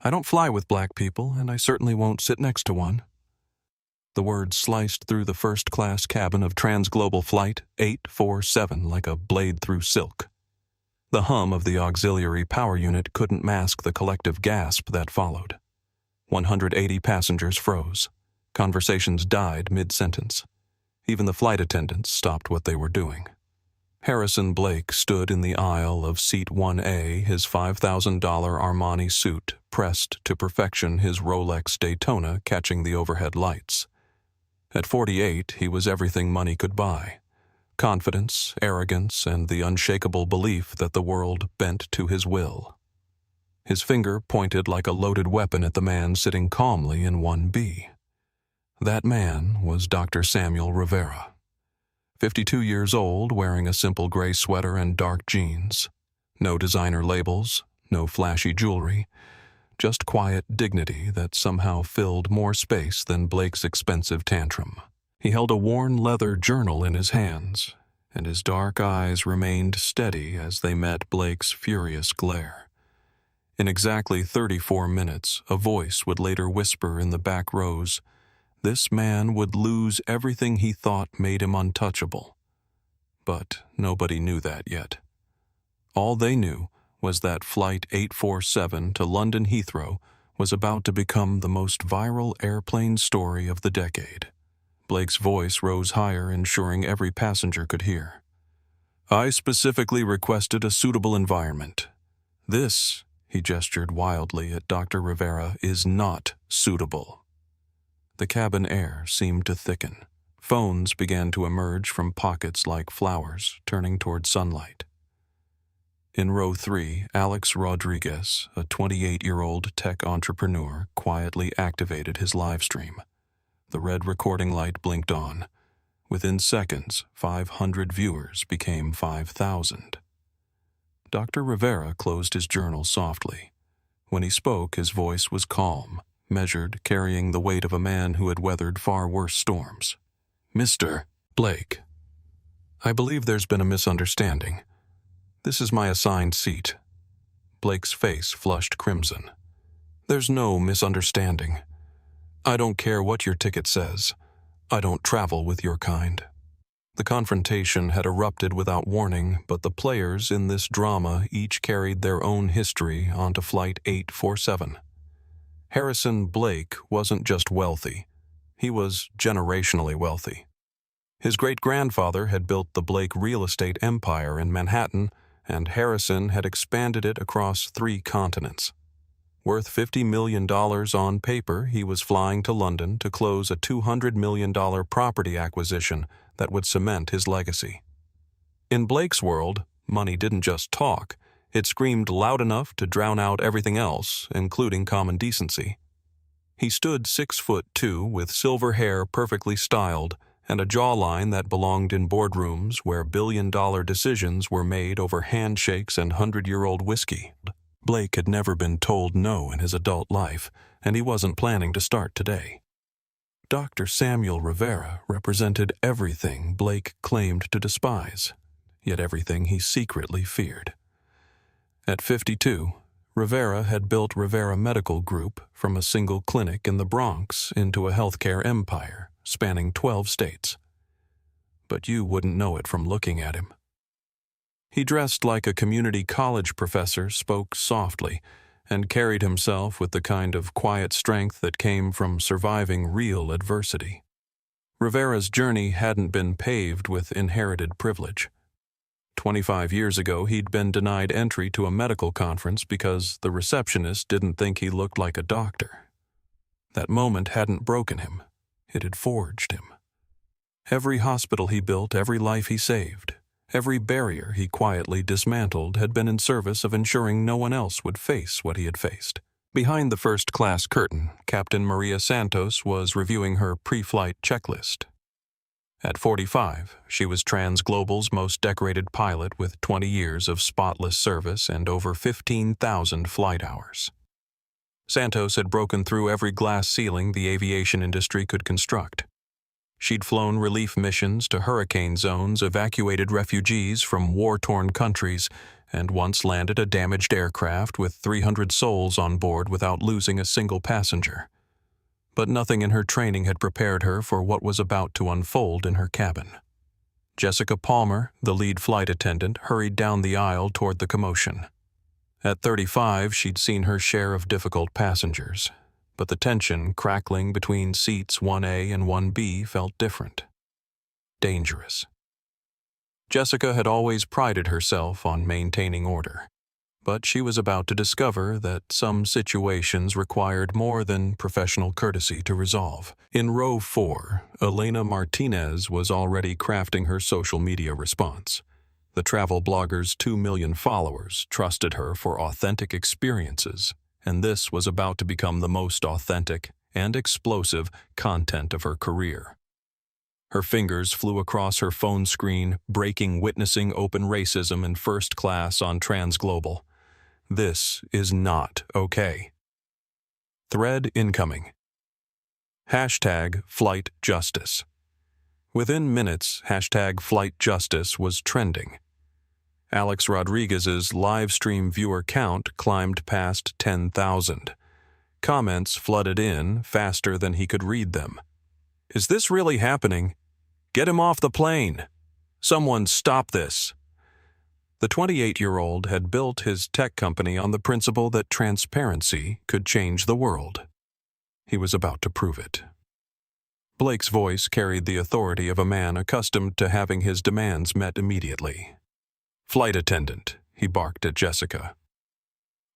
I don't fly with black people, and I certainly won't sit next to one. The words sliced through the first-class cabin of Transglobal Flight 847 like a blade through silk. The hum of the auxiliary power unit couldn't mask the collective gasp that followed. 180 passengers froze. Conversations died mid-sentence. Even the flight attendants stopped what they were doing. Harrison Blake stood in the aisle of Seat 1A, his $5,000 Armani suit pressed to perfection, his Rolex Daytona catching the overhead lights. At 48, he was everything money could buy. Confidence, arrogance, and the unshakable belief that the world bent to his will. His finger pointed like a loaded weapon at the man sitting calmly in 1B. That man was Dr. Samuel Rivera. 52 years old, wearing a simple gray sweater and dark jeans. No designer labels, no flashy jewelry, just quiet dignity that somehow filled more space than Blake's expensive tantrum. He held a worn leather journal in his hands, and his dark eyes remained steady as they met Blake's furious glare. In exactly 34 minutes, a voice would later whisper in the back rows, this man would lose everything he thought made him untouchable. But nobody knew that yet. All they knew was that Flight 847 to London Heathrow was about to become the most viral airplane story of the decade. Blake's voice rose higher, ensuring every passenger could hear. I specifically requested a suitable environment. This, he gestured wildly at Dr. Rivera, is not suitable. The cabin air seemed to thicken. Phones began to emerge from pockets like flowers, turning toward sunlight. In row 3, Alex Rodriguez, a 28-year-old tech entrepreneur, quietly activated his live stream. The red recording light blinked on. Within seconds, 500 viewers became 5,000. Dr. Rivera closed his journal softly. When he spoke, his voice was calm, measured, carrying the weight of a man who had weathered far worse storms. Mr. Blake, I believe there's been a misunderstanding. This is my assigned seat. Blake's face flushed crimson. There's no misunderstanding. I don't care what your ticket says. I don't travel with your kind. The confrontation had erupted without warning, but the players in this drama each carried their own history onto Flight 847. Harrison Blake wasn't just wealthy. He was generationally wealthy. His great-grandfather had built the Blake real estate empire in Manhattan, and Harrison had expanded it across 3 continents. Worth $50 million on paper, he was flying to London to close a $200 million property acquisition that would cement his legacy. In Blake's world, money didn't just talk. It screamed loud enough to drown out everything else, including common decency. He stood 6'2", with silver hair perfectly styled, and a jawline that belonged in boardrooms where billion-dollar decisions were made over handshakes and 100-year-old whiskey. Blake had never been told no in his adult life, and he wasn't planning to start today. Dr. Samuel Rivera represented everything Blake claimed to despise, yet everything he secretly feared. At 52, Rivera had built Rivera Medical Group from a single clinic in the Bronx into a healthcare empire spanning 12 states. But you wouldn't know it from looking at him. He dressed like a community college professor, spoke softly, and carried himself with the kind of quiet strength that came from surviving real adversity. Rivera's journey hadn't been paved with inherited privilege. 25 years ago, he'd been denied entry to a medical conference because the receptionist didn't think he looked like a doctor. That moment hadn't broken him. It had forged him. Every hospital he built, every life he saved, every barrier he quietly dismantled had been in service of ensuring no one else would face what he had faced. Behind the first-class curtain, Captain Maria Santos was reviewing her pre-flight checklist. At 45, she was Transglobal's most decorated pilot with 20 years of spotless service and over 15,000 flight hours. Santos had broken through every glass ceiling the aviation industry could construct. She'd flown relief missions to hurricane zones, evacuated refugees from war-torn countries, and once landed a damaged aircraft with 300 souls on board without losing a single passenger. But nothing in her training had prepared her for what was about to unfold in her cabin. Jessica Palmer, the lead flight attendant, hurried down the aisle toward the commotion. At 35, she'd seen her share of difficult passengers, but the tension crackling between seats 1A and 1B felt different. Dangerous. Jessica had always prided herself on maintaining order, but she was about to discover that some situations required more than professional courtesy to resolve. In row 4, Elena Martinez was already crafting her social media response. The travel blogger's 2 million followers trusted her for authentic experiences, and this was about to become the most authentic and explosive content of her career. Her fingers flew across her phone screen, breaking witnessing open racism in first class on Transglobal. This is not okay. Thread incoming. #FlightJustice. Within minutes, #FlightJustice was trending. Alex Rodriguez's live stream viewer count climbed past 10,000. Comments flooded in faster than he could read them. Is this really happening? Get him off the plane. Someone stop this. The 28-year-old had built his tech company on the principle that transparency could change the world. He was about to prove it. Blake's voice carried the authority of a man accustomed to having his demands met immediately. Flight attendant, he barked at Jessica.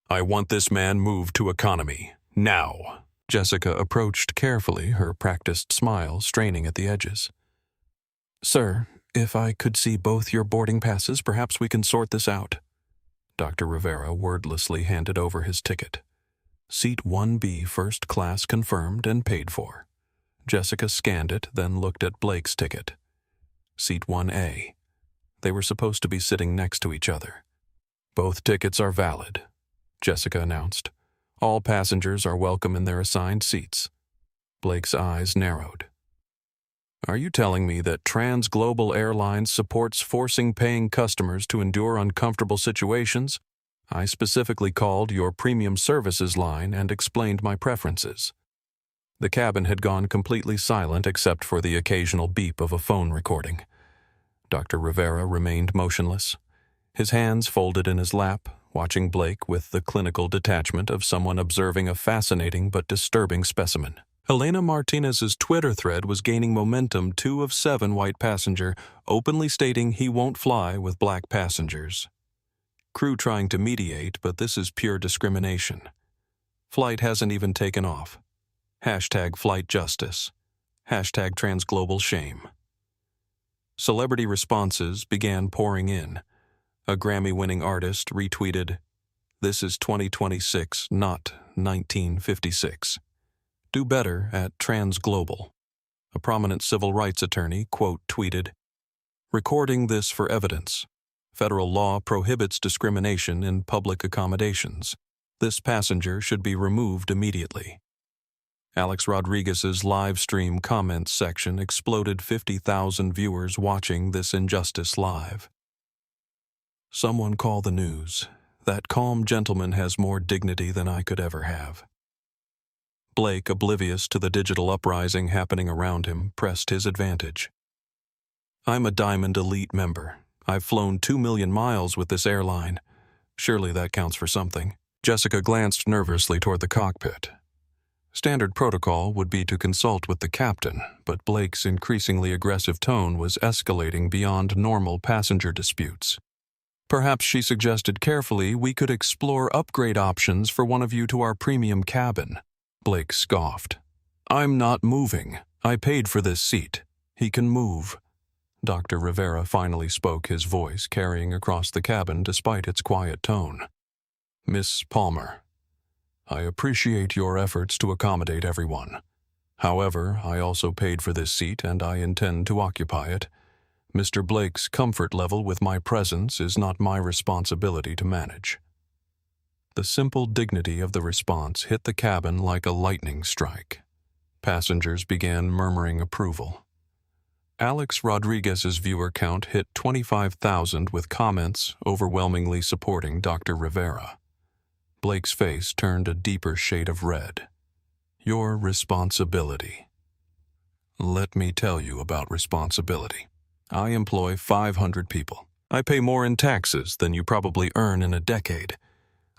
I want this man moved to economy, now. Jessica approached carefully, her practiced smile straining at the edges. Sir, if I could see both your boarding passes, perhaps we can sort this out. Dr. Rivera wordlessly handed over his ticket. Seat 1B first class confirmed and paid for. Jessica scanned it, then looked at Blake's ticket. Seat 1A. They were supposed to be sitting next to each other. Both tickets are valid, Jessica announced. All passengers are welcome in their assigned seats. Blake's eyes narrowed. Are you telling me that Transglobal Airlines supports forcing paying customers to endure uncomfortable situations? I specifically called your premium services line and explained my preferences. The cabin had gone completely silent except for the occasional beep of a phone recording. Dr. Rivera remained motionless, his hands folded in his lap, watching Blake with the clinical detachment of someone observing a fascinating but disturbing specimen. Elena Martinez's Twitter thread was gaining momentum. 2 of 7 white passenger, openly stating he won't fly with black passengers. Crew trying to mediate, but this is pure discrimination. Flight hasn't even taken off. #FlightJustice. #TransGlobalShame. Celebrity responses began pouring in. A Grammy-winning artist retweeted, "This is 2026, not 1956. Do better at Transglobal." A prominent civil rights attorney, tweeted, "Recording this for evidence. Federal law prohibits discrimination in public accommodations. This passenger should be removed immediately." Alex Rodriguez's live stream comments section exploded, 50,000 viewers watching this injustice live. Someone call the news. That calm gentleman has more dignity than I could ever have. Blake, oblivious to the digital uprising happening around him, pressed his advantage. I'm a Diamond Elite member. I've flown 2 million miles with this airline. Surely that counts for something. Jessica glanced nervously toward the cockpit. Standard protocol would be to consult with the captain, but Blake's increasingly aggressive tone was escalating beyond normal passenger disputes. Perhaps, she suggested carefully, we could explore upgrade options for one of you to our premium cabin. Blake scoffed. I'm not moving. I paid for this seat. He can move. Dr. Rivera finally spoke, his voice carrying across the cabin despite its quiet tone. Miss Palmer, I appreciate your efforts to accommodate everyone. However, I also paid for this seat and I intend to occupy it. Mr. Blake's comfort level with my presence is not my responsibility to manage. The simple dignity of the response hit the cabin like a lightning strike. Passengers began murmuring approval. Alex Rodriguez's viewer count hit 25,000 with comments overwhelmingly supporting Dr. Rivera. Blake's face turned a deeper shade of red. Your responsibility. Let me tell you about responsibility. I employ 500 people. I pay more in taxes than you probably earn in a decade.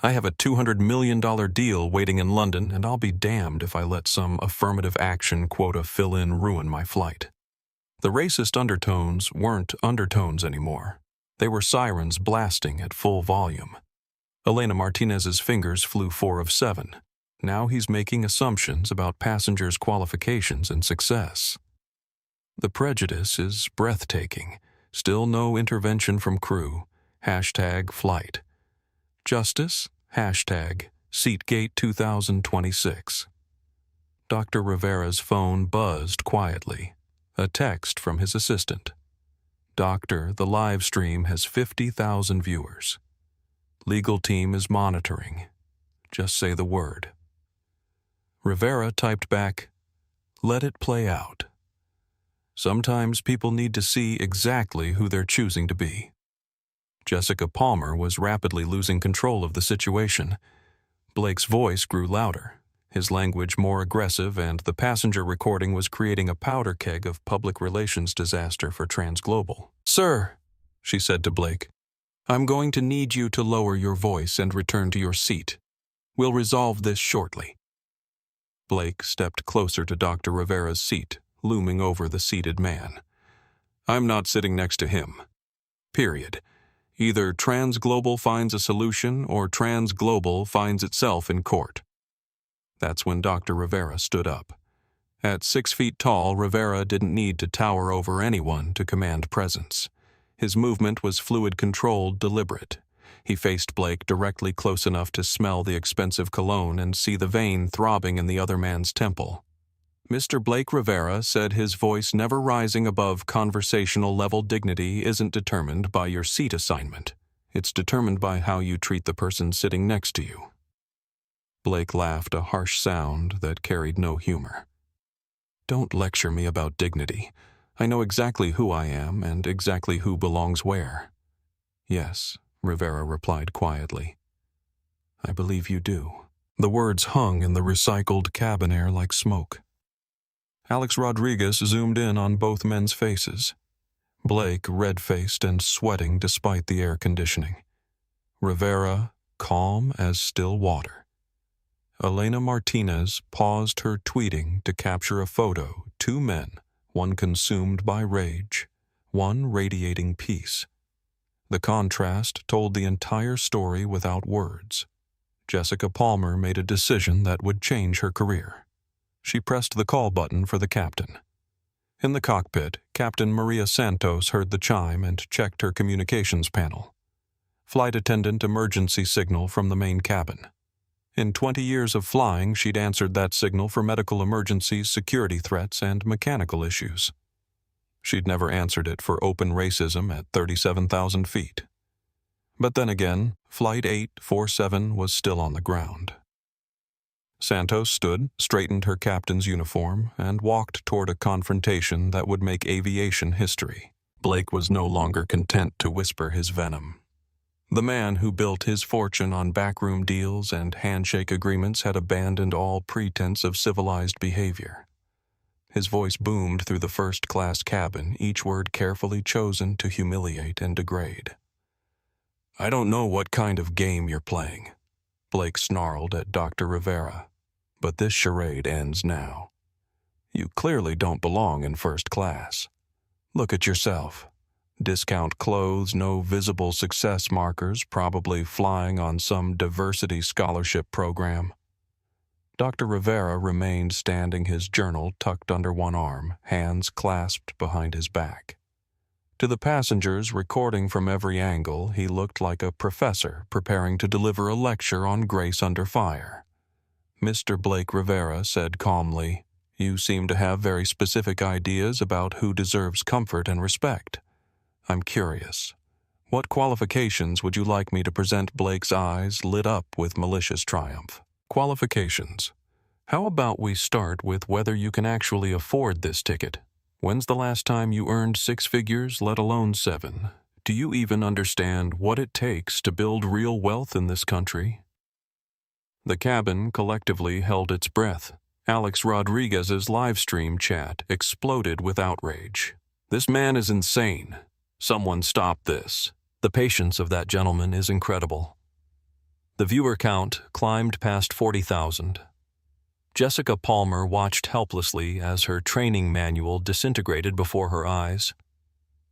I have a $200 million deal waiting in London, and I'll be damned if I let some affirmative action quota fill-in ruin my flight. The racist undertones weren't undertones anymore. They were sirens blasting at full volume. Elena Martinez's fingers flew 4 of 7. Now he's making assumptions about passengers' qualifications and success. The prejudice is breathtaking. Still no intervention from crew. #flight. Justice? #Seatgate 2026. Dr. Rivera's phone buzzed quietly. A text from his assistant. Doctor, the live stream has 50,000 viewers. Legal team is monitoring. Just say the word. Rivera typed back, "Let it play out." Sometimes people need to see exactly who they're choosing to be. Jessica Palmer was rapidly losing control of the situation. Blake's voice grew louder, his language more aggressive, and the passenger recording was creating a powder keg of public relations disaster for Transglobal. "Sir," she said to Blake, "I'm going to need you to lower your voice and return to your seat. We'll resolve this shortly." Blake stepped closer to Dr. Rivera's seat, looming over the seated man. "I'm not sitting next to him. Period. Either Transglobal finds a solution or Transglobal finds itself in court." That's when Dr. Rivera stood up. At 6 feet tall, Rivera didn't need to tower over anyone to command presence. His movement was fluid-controlled, deliberate. He faced Blake directly close enough to smell the expensive cologne and see the vein throbbing in the other man's temple. Mr. Blake Rivera said his voice never rising above conversational-level dignity isn't determined by your seat assignment. It's determined by how you treat the person sitting next to you. Blake laughed, a harsh sound that carried no humor. "Don't lecture me about dignity. I know exactly who I am and exactly who belongs where." "Yes," Rivera replied quietly. "I believe you do." The words hung in the recycled cabin air like smoke. Alex Rodriguez zoomed in on both men's faces. Blake red-faced and sweating despite the air conditioning. Rivera calm as still water. Elena Martinez paused her tweeting to capture a photo, 2 men, one consumed by rage, one radiating peace. The contrast told the entire story without words. Jessica Palmer made a decision that would change her career. She pressed the call button for the captain. In the cockpit, Captain Maria Santos heard the chime and checked her communications panel. Flight attendant emergency signal from the main cabin. In 20 years of flying, she'd answered that signal for medical emergencies, security threats, and mechanical issues. She'd never answered it for open racism at 37,000 feet. But then again, Flight 847 was still on the ground. Santos stood, straightened her captain's uniform, and walked toward a confrontation that would make aviation history. Blake was no longer content to whisper his venom. The man who built his fortune on backroom deals and handshake agreements had abandoned all pretense of civilized behavior. His voice boomed through the first-class cabin, each word carefully chosen to humiliate and degrade. "I don't know what kind of game you're playing," Blake snarled at Dr. Rivera, "but this charade ends now. You clearly don't belong in first class. Look at yourself. Discount clothes, no visible success markers, probably flying on some diversity scholarship program." Dr. Rivera remained standing, his journal tucked under one arm, hands clasped behind his back. To the passengers recording from every angle, he looked like a professor preparing to deliver a lecture on grace under fire. Mr. Blake Rivera said calmly, "You seem to have very specific ideas about who deserves comfort and respect. I'm curious. What qualifications would you like me to present?" Blake's eyes lit up with malicious triumph. "Qualifications. How about we start with whether you can actually afford this ticket? When's the last time you earned 6 figures, let alone 7? Do you even understand what it takes to build real wealth in this country? The cabin collectively held its breath. Alex Rodriguez's live stream chat exploded with outrage. This man is insane. Someone stop this. The patience of that gentleman is incredible. The viewer count climbed past 40,000. Jessica Palmer watched helplessly as her training manual disintegrated before her eyes.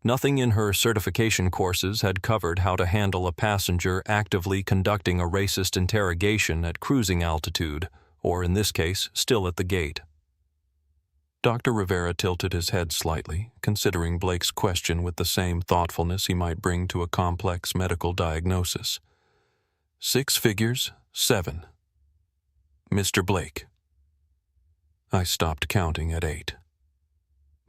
Nothing in her certification courses had covered how to handle a passenger actively conducting a racist interrogation at cruising altitude, or in this case, still at the gate. Dr. Rivera tilted his head slightly, considering Blake's question with the same thoughtfulness he might bring to a complex medical diagnosis. 6 figures, 7. Mr. Blake. I stopped counting at 8.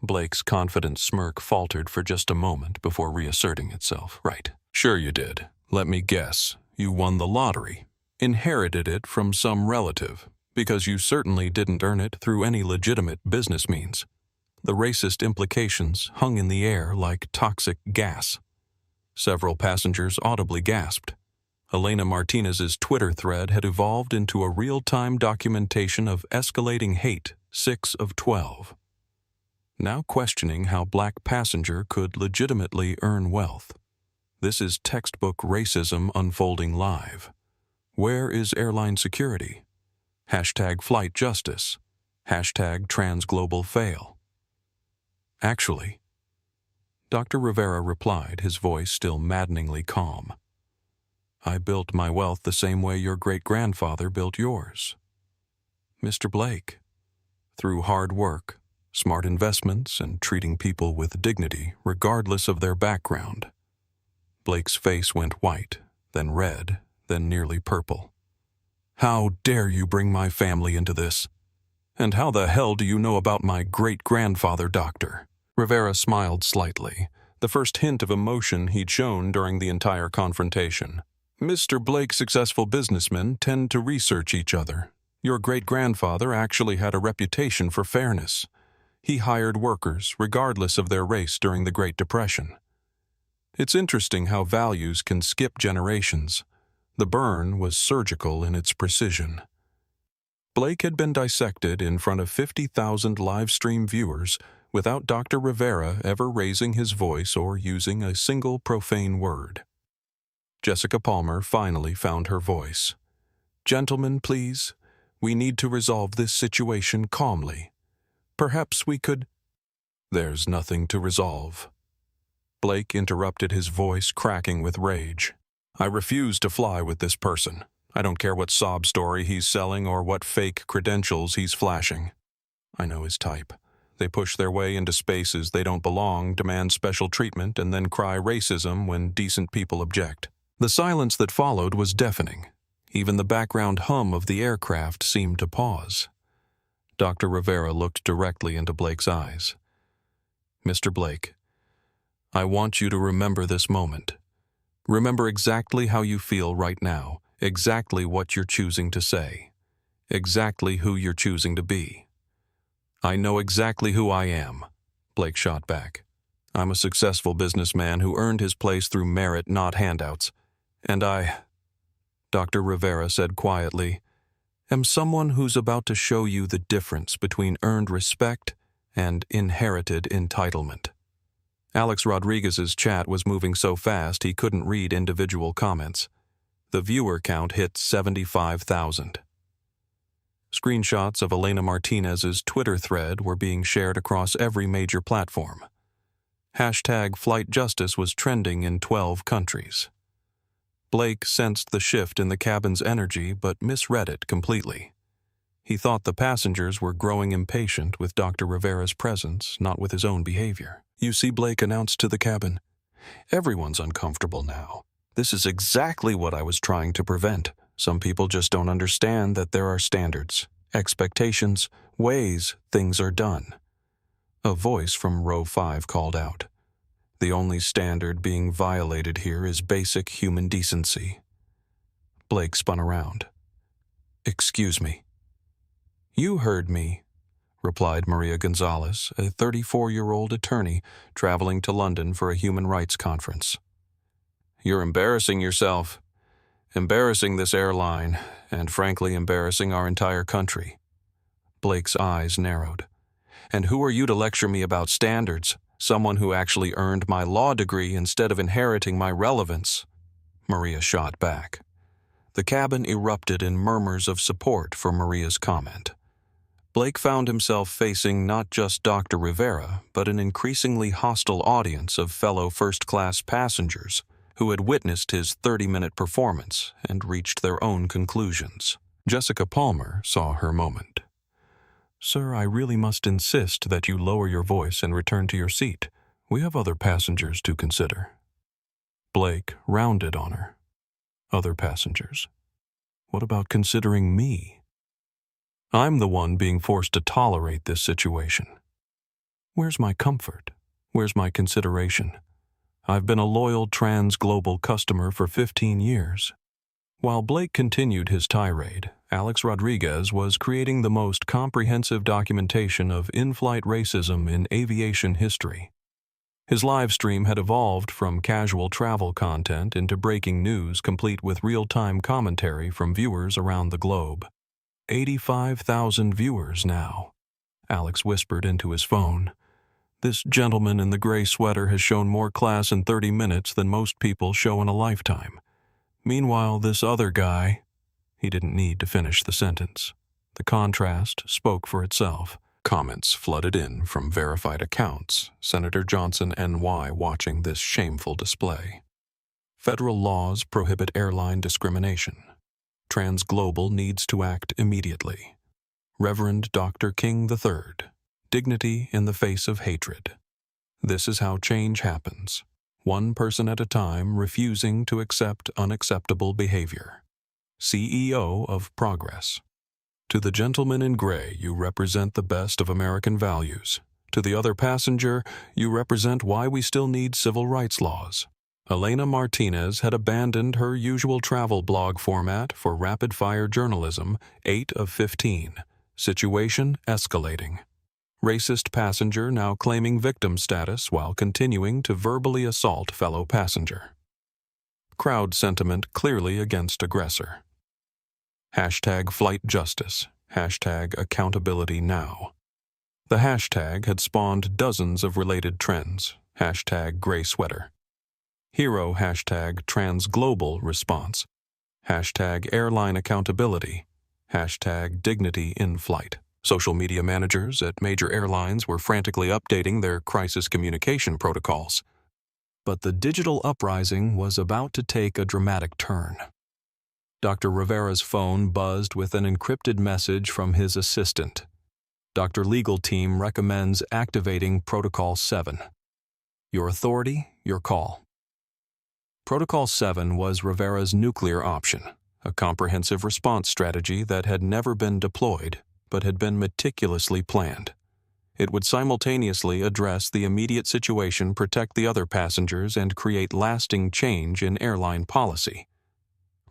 Blake's confident smirk faltered for just a moment before reasserting itself. Right. Sure you did. Let me guess. You won the lottery. Inherited it from some relative, because you certainly didn't earn it through any legitimate business means. The racist implications hung in the air like toxic gas. Several passengers audibly gasped. Elena Martinez's Twitter thread had evolved into a real-time documentation of escalating hate, 6 of 12. Now questioning how black passenger could legitimately earn wealth. This is textbook racism unfolding live. Where is airline security? Hashtag flight justice. Hashtag transglobal fail. Actually, Dr. Rivera replied, his voice still maddeningly calm. I built my wealth the same way your great-grandfather built yours. Mr. Blake, through hard work, smart investments, and treating people with dignity regardless of their background. Blake's face went white, then red, then nearly purple. How dare you bring my family into this? And how the hell do you know about my great-grandfather, Doctor? Rivera smiled slightly, the first hint of emotion he'd shown during the entire confrontation. Mr. Blake's successful businessmen tend to research each other. Your great-grandfather actually had a reputation for fairness. He hired workers, regardless of their race, during the Great Depression. It's interesting how values can skip generations. The burn was surgical in its precision. Blake had been dissected in front of 50,000 live stream viewers without Dr. Rivera ever raising his voice or using a single profane word. Jessica Palmer finally found her voice. Gentlemen, please, we need to resolve this situation calmly. Perhaps we could... There's nothing to resolve. Blake interrupted, his voice cracking with rage. I refuse to fly with this person. I don't care what sob story he's selling or what fake credentials he's flashing. I know his type. They push their way into spaces they don't belong, demand special treatment, and then cry racism when decent people object. The silence that followed was deafening. Even the background hum of the aircraft seemed to pause. Dr. Rivera looked directly into Blake's eyes. Mr. Blake, I want you to remember this moment. Remember exactly how you feel right now, exactly what you're choosing to say, exactly who you're choosing to be. I know exactly who I am, Blake shot back. I'm a successful businessman who earned his place through merit, not handouts. And I, Dr. Rivera said quietly, am someone who's about to show you the difference between earned respect and inherited entitlement. Alex Rodriguez's chat was moving so fast he couldn't read individual comments. The viewer count hit 75,000. Screenshots of Elena Martinez's Twitter thread were being shared across every major platform. Hashtag flight justice was trending in 12 countries. Blake sensed the shift in the cabin's energy but misread it completely. He thought the passengers were growing impatient with Dr. Rivera's presence, not with his own behavior. You see, Blake announced to the cabin, everyone's uncomfortable now. This is exactly what I was trying to prevent. Some people just don't understand that there are standards, expectations, ways things are done. A voice from row 5 called out. The only standard being violated here is basic human decency. Blake spun around. Excuse me. You heard me. replied Maria Gonzalez, a 34-year-old attorney traveling to London for a human rights conference. "You're embarrassing yourself. Embarrassing this airline, and frankly embarrassing our entire country." Blake's eyes narrowed. "And who are you to lecture me about standards? Someone who actually earned my law degree instead of inheriting my relevance." Maria shot back. The cabin erupted in murmurs of support for Maria's comment. Blake found himself facing not just Dr. Rivera, but an increasingly hostile audience of fellow first-class passengers who had witnessed his 30-minute performance and reached their own conclusions. Jessica Palmer saw her moment. "Sir, I really must insist that you lower your voice and return to your seat. We have other passengers to consider." Blake rounded on her. "Other passengers? What about considering me? I'm the one being forced to tolerate this situation. Where's my comfort? Where's my consideration? I've been a loyal trans-global customer for 15 years. While Blake continued his tirade, Alex Rodriguez was creating the most comprehensive documentation of in-flight racism in aviation history. His live stream had evolved from casual travel content into breaking news complete with real-time commentary from viewers around the globe. 85,000 viewers now, Alex whispered into his phone. "This gentleman in the gray sweater has shown more class in 30 minutes than most people show in a lifetime. Meanwhile, this other guy—" He didn't need to finish the sentence. The contrast spoke for itself. Comments flooded in from verified accounts, Senator Johnson NY watching this shameful display. Federal laws prohibit airline discrimination. Transglobal needs to act immediately. Reverend Dr. King III. Dignity in the face of hatred. This is how change happens. One person at a time refusing to accept unacceptable behavior. CEO of Progress. To the gentleman in gray, you represent the best of American values. To the other passenger, you represent why we still need civil rights laws. Elena Martinez had abandoned her usual travel blog format for rapid-fire journalism, 8 of 15. Situation escalating. Racist passenger now claiming victim status while continuing to verbally assault fellow passenger. Crowd sentiment clearly against aggressor. Hashtag flight justice. Hashtag accountability now. The hashtag had spawned dozens of related trends. Hashtag gray sweater. Hero hashtag transglobal response. Hashtag airline accountability. Hashtag dignity in flight. Social media managers at major airlines were frantically updating their crisis communication protocols. But the digital uprising was about to take a dramatic turn. Dr. Rivera's phone buzzed with an encrypted message from his assistant. Dr. Legal Team recommends activating Protocol 7. Your authority, your call. Protocol 7 was Rivera's nuclear option, a comprehensive response strategy that had never been deployed, but had been meticulously planned. It would simultaneously address the immediate situation, protect the other passengers, and create lasting change in airline policy.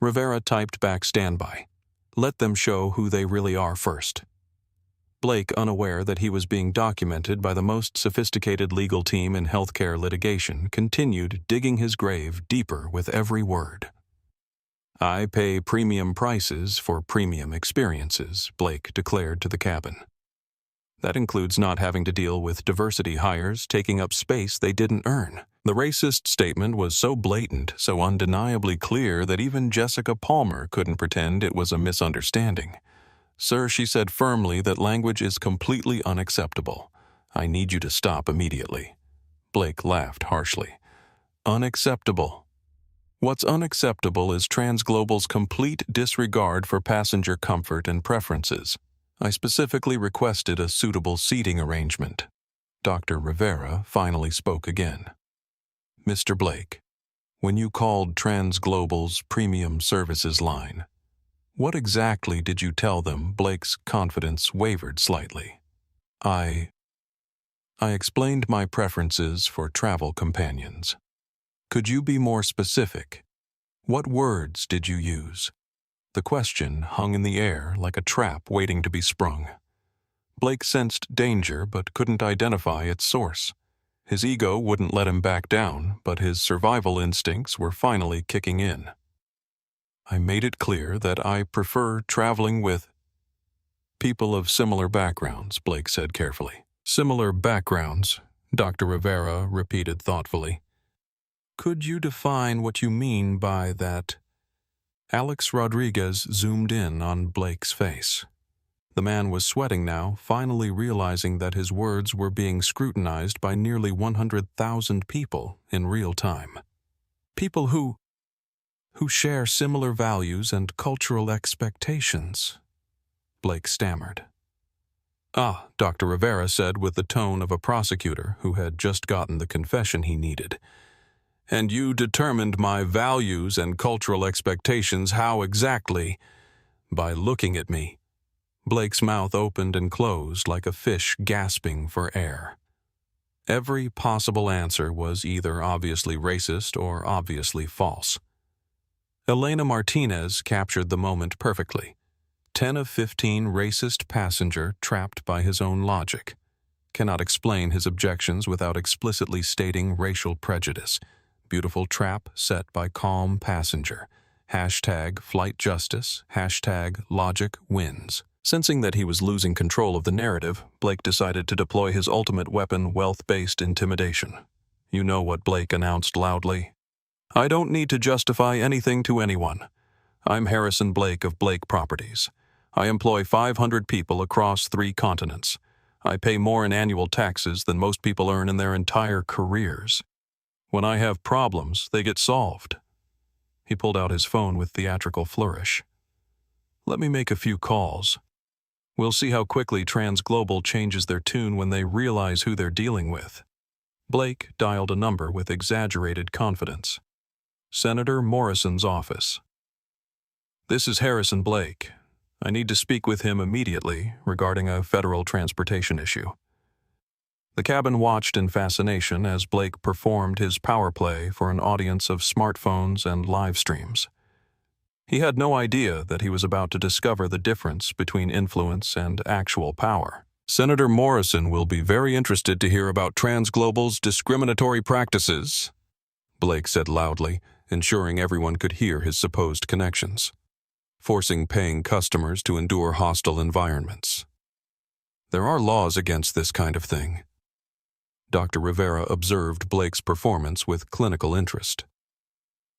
Rivera typed back standby. Let them show who they really are first. Blake, unaware that he was being documented by the most sophisticated legal team in healthcare litigation, continued digging his grave deeper with every word. "I pay premium prices for premium experiences," Blake declared to the cabin. "That includes not having to deal with diversity hires taking up space they didn't earn." The racist statement was so blatant, so undeniably clear that even Jessica Palmer couldn't pretend it was a misunderstanding. "Sir," she said firmly, "that language is completely unacceptable. I need you to stop immediately." Blake laughed harshly. "Unacceptable. What's unacceptable is Transglobal's complete disregard for passenger comfort and preferences. I specifically requested a suitable seating arrangement." Dr. Rivera finally spoke again. "Mr. Blake, when you called Transglobal's premium services line, what exactly did you tell them?" Blake's confidence wavered slightly. I explained my preferences for travel companions. Could you be more specific? What words did you use?" The question hung in the air like a trap waiting to be sprung. Blake sensed danger but couldn't identify its source. His ego wouldn't let him back down, but his survival instincts were finally kicking in. I made it clear that I prefer traveling with people of similar backgrounds, Blake said carefully. Similar backgrounds, Dr. Rivera repeated thoughtfully. Could you define what you mean by that? Alex Rodriguez zoomed in on Blake's face. The man was sweating now, finally realizing that his words were being scrutinized by nearly 100,000 people in real time. People who share similar values and cultural expectations, Blake stammered. Ah, Dr. Rivera said with the tone of a prosecutor who had just gotten the confession he needed. And you determined my values and cultural expectations how exactly? By looking at me. Blake's mouth opened and closed like a fish gasping for air. Every possible answer was either obviously racist or obviously false. Elena Martinez captured the moment perfectly. 10 of 15 racist passenger trapped by his own logic. Cannot explain his objections without explicitly stating racial prejudice. Beautiful trap set by calm passenger. Hashtag flight justice. Hashtag logic wins. Sensing that he was losing control of the narrative, Blake decided to deploy his ultimate weapon, wealth-based intimidation. You know what Blake announced loudly. I don't need to justify anything to anyone. I'm Harrison Blake of Blake Properties. I employ 500 people across 3 continents. I pay more in annual taxes than most people earn in their entire careers. When I have problems, they get solved. He pulled out his phone with theatrical flourish. Let me make a few calls. We'll see how quickly Transglobal changes their tune when they realize who they're dealing with. Blake dialed a number with exaggerated confidence. Senator Morrison's office. This is Harrison Blake. I need to speak with him immediately regarding a federal transportation issue. The cabin watched in fascination as Blake performed his power play for an audience of smartphones and live streams. He had no idea that he was about to discover the difference between influence and actual power. Senator Morrison will be very interested to hear about Transglobal's discriminatory practices, Blake said loudly, ensuring everyone could hear his supposed connections. Forcing paying customers to endure hostile environments. There are laws against this kind of thing. Dr. Rivera observed Blake's performance with clinical interest.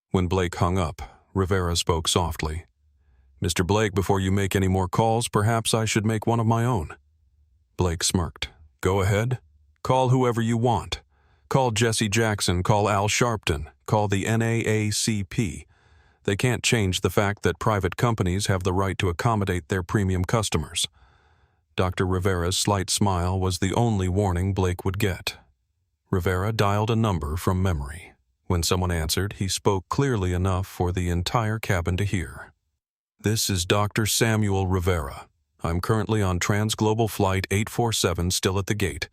When Blake hung up, Rivera spoke softly. Mr. Blake, before you make any more calls, perhaps I should make one of my own. Blake smirked. Go ahead. Call whoever you want. Call Jesse Jackson, call Al Sharpton, call the NAACP. They can't change the fact that private companies have the right to accommodate their premium customers. Dr. Rivera's slight smile was the only warning Blake would get. Rivera dialed a number from memory. When someone answered, he spoke clearly enough for the entire cabin to hear. This is Dr. Samuel Rivera. I'm currently on Transglobal Flight 847 still at the gate.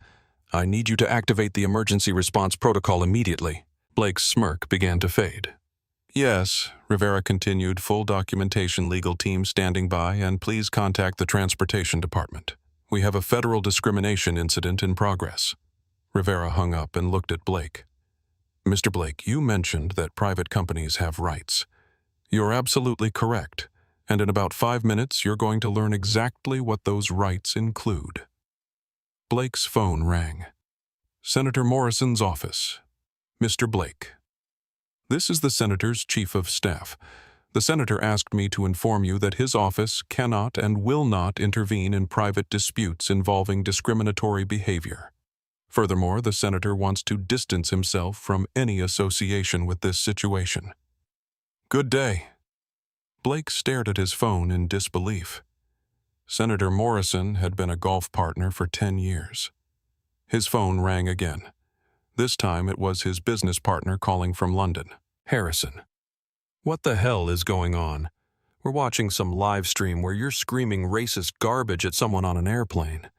I need you to activate the emergency response protocol immediately. Blake's smirk began to fade. Yes, Rivera continued, full documentation legal team standing by, and please contact the transportation department. We have a federal discrimination incident in progress. Rivera hung up and looked at Blake. Mr. Blake, you mentioned that private companies have rights. You're absolutely correct, and in about 5 minutes you're going to learn exactly what those rights include. Blake's phone rang. Senator Morrison's office. Mr. Blake. This is the Senator's Chief of Staff. The Senator asked me to inform you that his office cannot and will not intervene in private disputes involving discriminatory behavior. Furthermore, the Senator wants to distance himself from any association with this situation. Good day. Blake stared at his phone in disbelief. Senator Morrison had been a golf partner for 10 years. His phone rang again. This time it was his business partner calling from London. Harrison. What the hell is going on? We're watching some live stream where you're screaming racist garbage at someone on an airplane.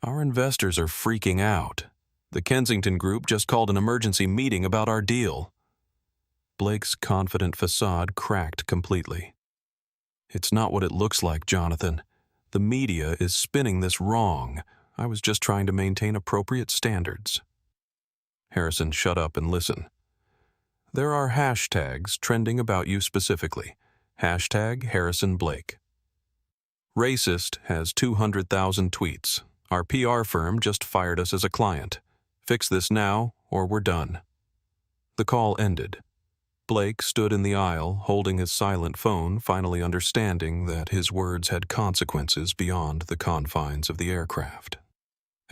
Our investors are freaking out. The Kensington Group just called an emergency meeting about our deal. Blake's confident facade cracked completely. It's not what it looks like, Jonathan. The media is spinning this wrong. I was just trying to maintain appropriate standards. Harrison, shut up and listen. There are hashtags trending about you specifically. Hashtag Harrison Blake. Racist has 200,000 tweets. Our PR firm just fired us as a client. Fix this now, or we're done. The call ended. Blake stood in the aisle, holding his silent phone, finally understanding that his words had consequences beyond the confines of the aircraft.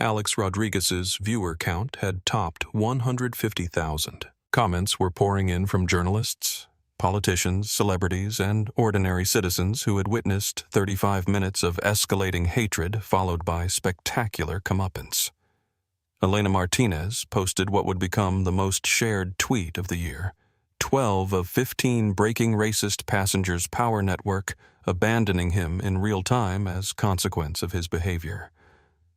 Alex Rodriguez's viewer count had topped 150,000. Comments were pouring in from journalists, politicians, celebrities, and ordinary citizens who had witnessed 35 minutes of escalating hatred followed by spectacular comeuppance. Elena Martinez posted what would become the most shared tweet of the year. 12 of 15 breaking racist passengers' power network abandoning him in real time as consequence of his behavior.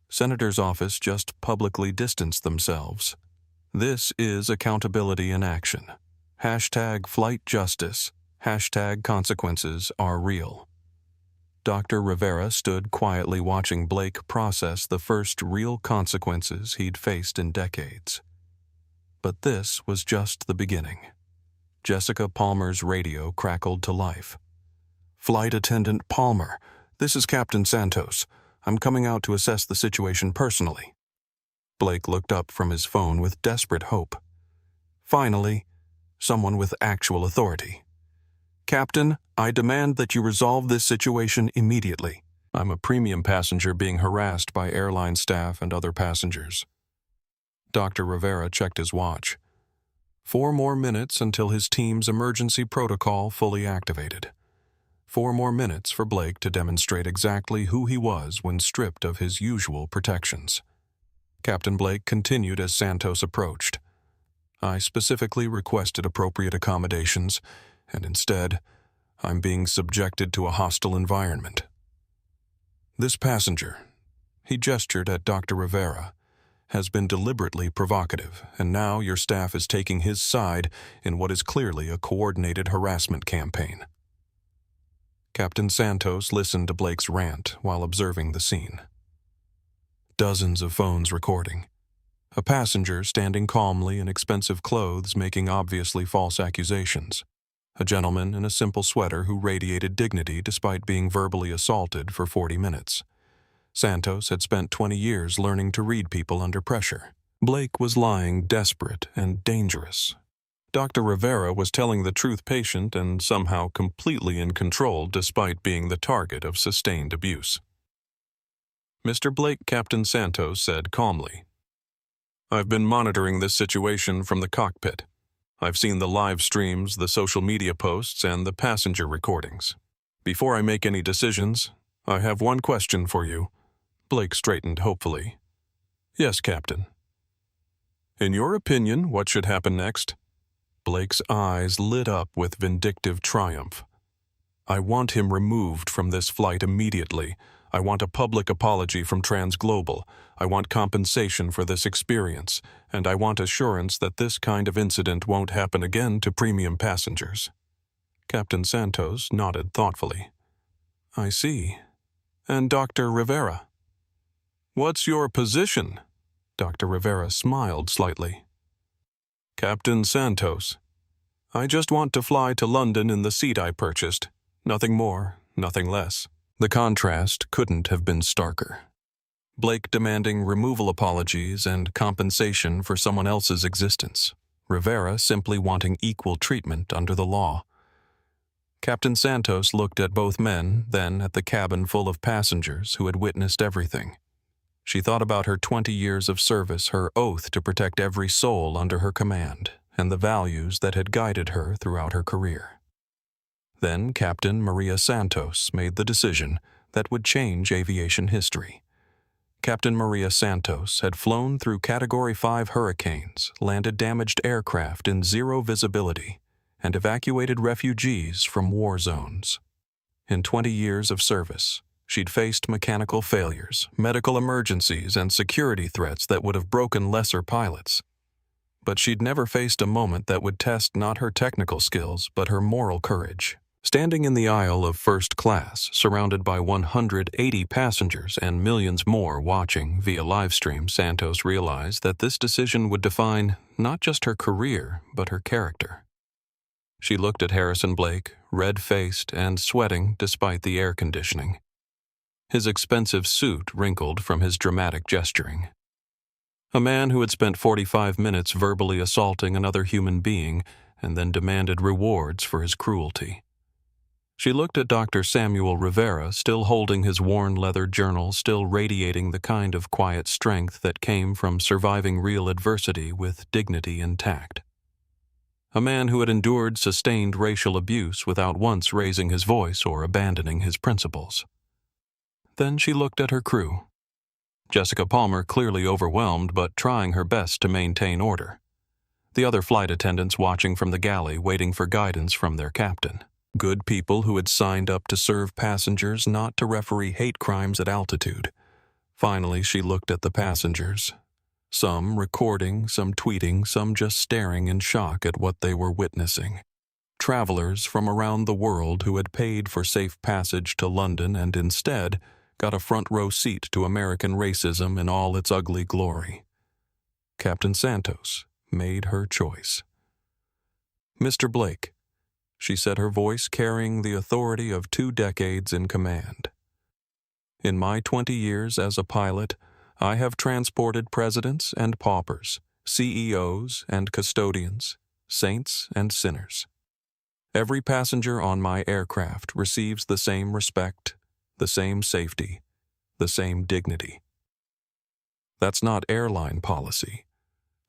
Senator's office just publicly distanced themselves. This is accountability in action. Hashtag flight justice. Hashtag consequences are real. Dr. Rivera stood quietly watching Blake process the first real consequences he'd faced in decades. But this was just the beginning. Jessica Palmer's radio crackled to life. Flight Attendant Palmer, this is Captain Santos. I'm coming out to assess the situation personally. Blake looked up from his phone with desperate hope. Finally, someone with actual authority. Captain, I demand that you resolve this situation immediately. I'm a premium passenger being harassed by airline staff and other passengers. Dr. Rivera checked his watch. 4 more minutes until his team's emergency protocol fully activated. 4 more minutes for Blake to demonstrate exactly who he was when stripped of his usual protections. Captain Blake continued as Santos approached. I specifically requested appropriate accommodations, and instead, I'm being subjected to a hostile environment. This passenger, he gestured at Dr. Rivera, has been deliberately provocative, and now your staff is taking his side in what is clearly a coordinated harassment campaign. Captain Santos listened to Blake's rant while observing the scene. Dozens of phones recording. A passenger standing calmly in expensive clothes making obviously false accusations. A gentleman in a simple sweater who radiated dignity despite being verbally assaulted for 40 minutes. Santos had spent 20 years learning to read people under pressure. Blake was lying desperate and dangerous. Dr. Rivera was telling the truth patient and somehow completely in control despite being the target of sustained abuse. Mr. Blake, Captain Santos said calmly, I've been monitoring this situation from the cockpit. I've seen the live streams, the social media posts, and the passenger recordings. Before I make any decisions, I have one question for you. Blake straightened hopefully. Yes, Captain. In your opinion, what should happen next? Blake's eyes lit up with vindictive triumph. I want him removed from this flight immediately. I want a public apology from TransGlobal. I want compensation for this experience, and I want assurance that this kind of incident won't happen again to premium passengers. Captain Santos nodded thoughtfully. I see. And Dr. Rivera? What's your position? Dr. Rivera smiled slightly. Captain Santos, I just want to fly to London in the seat I purchased. Nothing more, nothing less. The contrast couldn't have been starker. Blake demanding removal apologies and compensation for someone else's existence. Rivera simply wanting equal treatment under the law. Captain Santos looked at both men, then at the cabin full of passengers who had witnessed everything. She thought about her 20 years of service, her oath to protect every soul under her command, and the values that had guided her throughout her career. Then Captain Maria Santos made the decision that would change aviation history. Captain Maria Santos had flown through Category 5 hurricanes, landed damaged aircraft in zero visibility, and evacuated refugees from war zones. In 20 years of service, she'd faced mechanical failures, medical emergencies, and security threats that would have broken lesser pilots. But she'd never faced a moment that would test not her technical skills, but her moral courage. Standing in the aisle of first class, surrounded by 180 passengers and millions more watching via livestream, Santos realized that this decision would define not just her career, but her character. She looked at Harrison Blake, red-faced and sweating despite the air conditioning. His expensive suit wrinkled from his dramatic gesturing. A man who had spent 45 minutes verbally assaulting another human being and then demanded rewards for his cruelty. She looked at Dr. Samuel Rivera, still holding his worn leather journal, still radiating the kind of quiet strength that came from surviving real adversity with dignity and tact. A man who had endured sustained racial abuse without once raising his voice or abandoning his principles. Then she looked at her crew. Jessica Palmer clearly overwhelmed but trying her best to maintain order. The other flight attendants watching from the galley waiting for guidance from their captain. Good people who had signed up to serve passengers, not to referee hate crimes at altitude. Finally, she looked at the passengers. Some recording, some tweeting, some just staring in shock at what they were witnessing. Travelers from around the world who had paid for safe passage to London and instead got a front row seat to American racism in all its ugly glory. Captain Santos made her choice. "Mr. Blake," she said, her voice carrying the authority of 2 decades in command. "In my 20 years as a pilot, I have transported presidents and paupers, CEOs and custodians, saints and sinners. Every passenger on my aircraft receives the same respect, the same safety, the same dignity. That's not airline policy.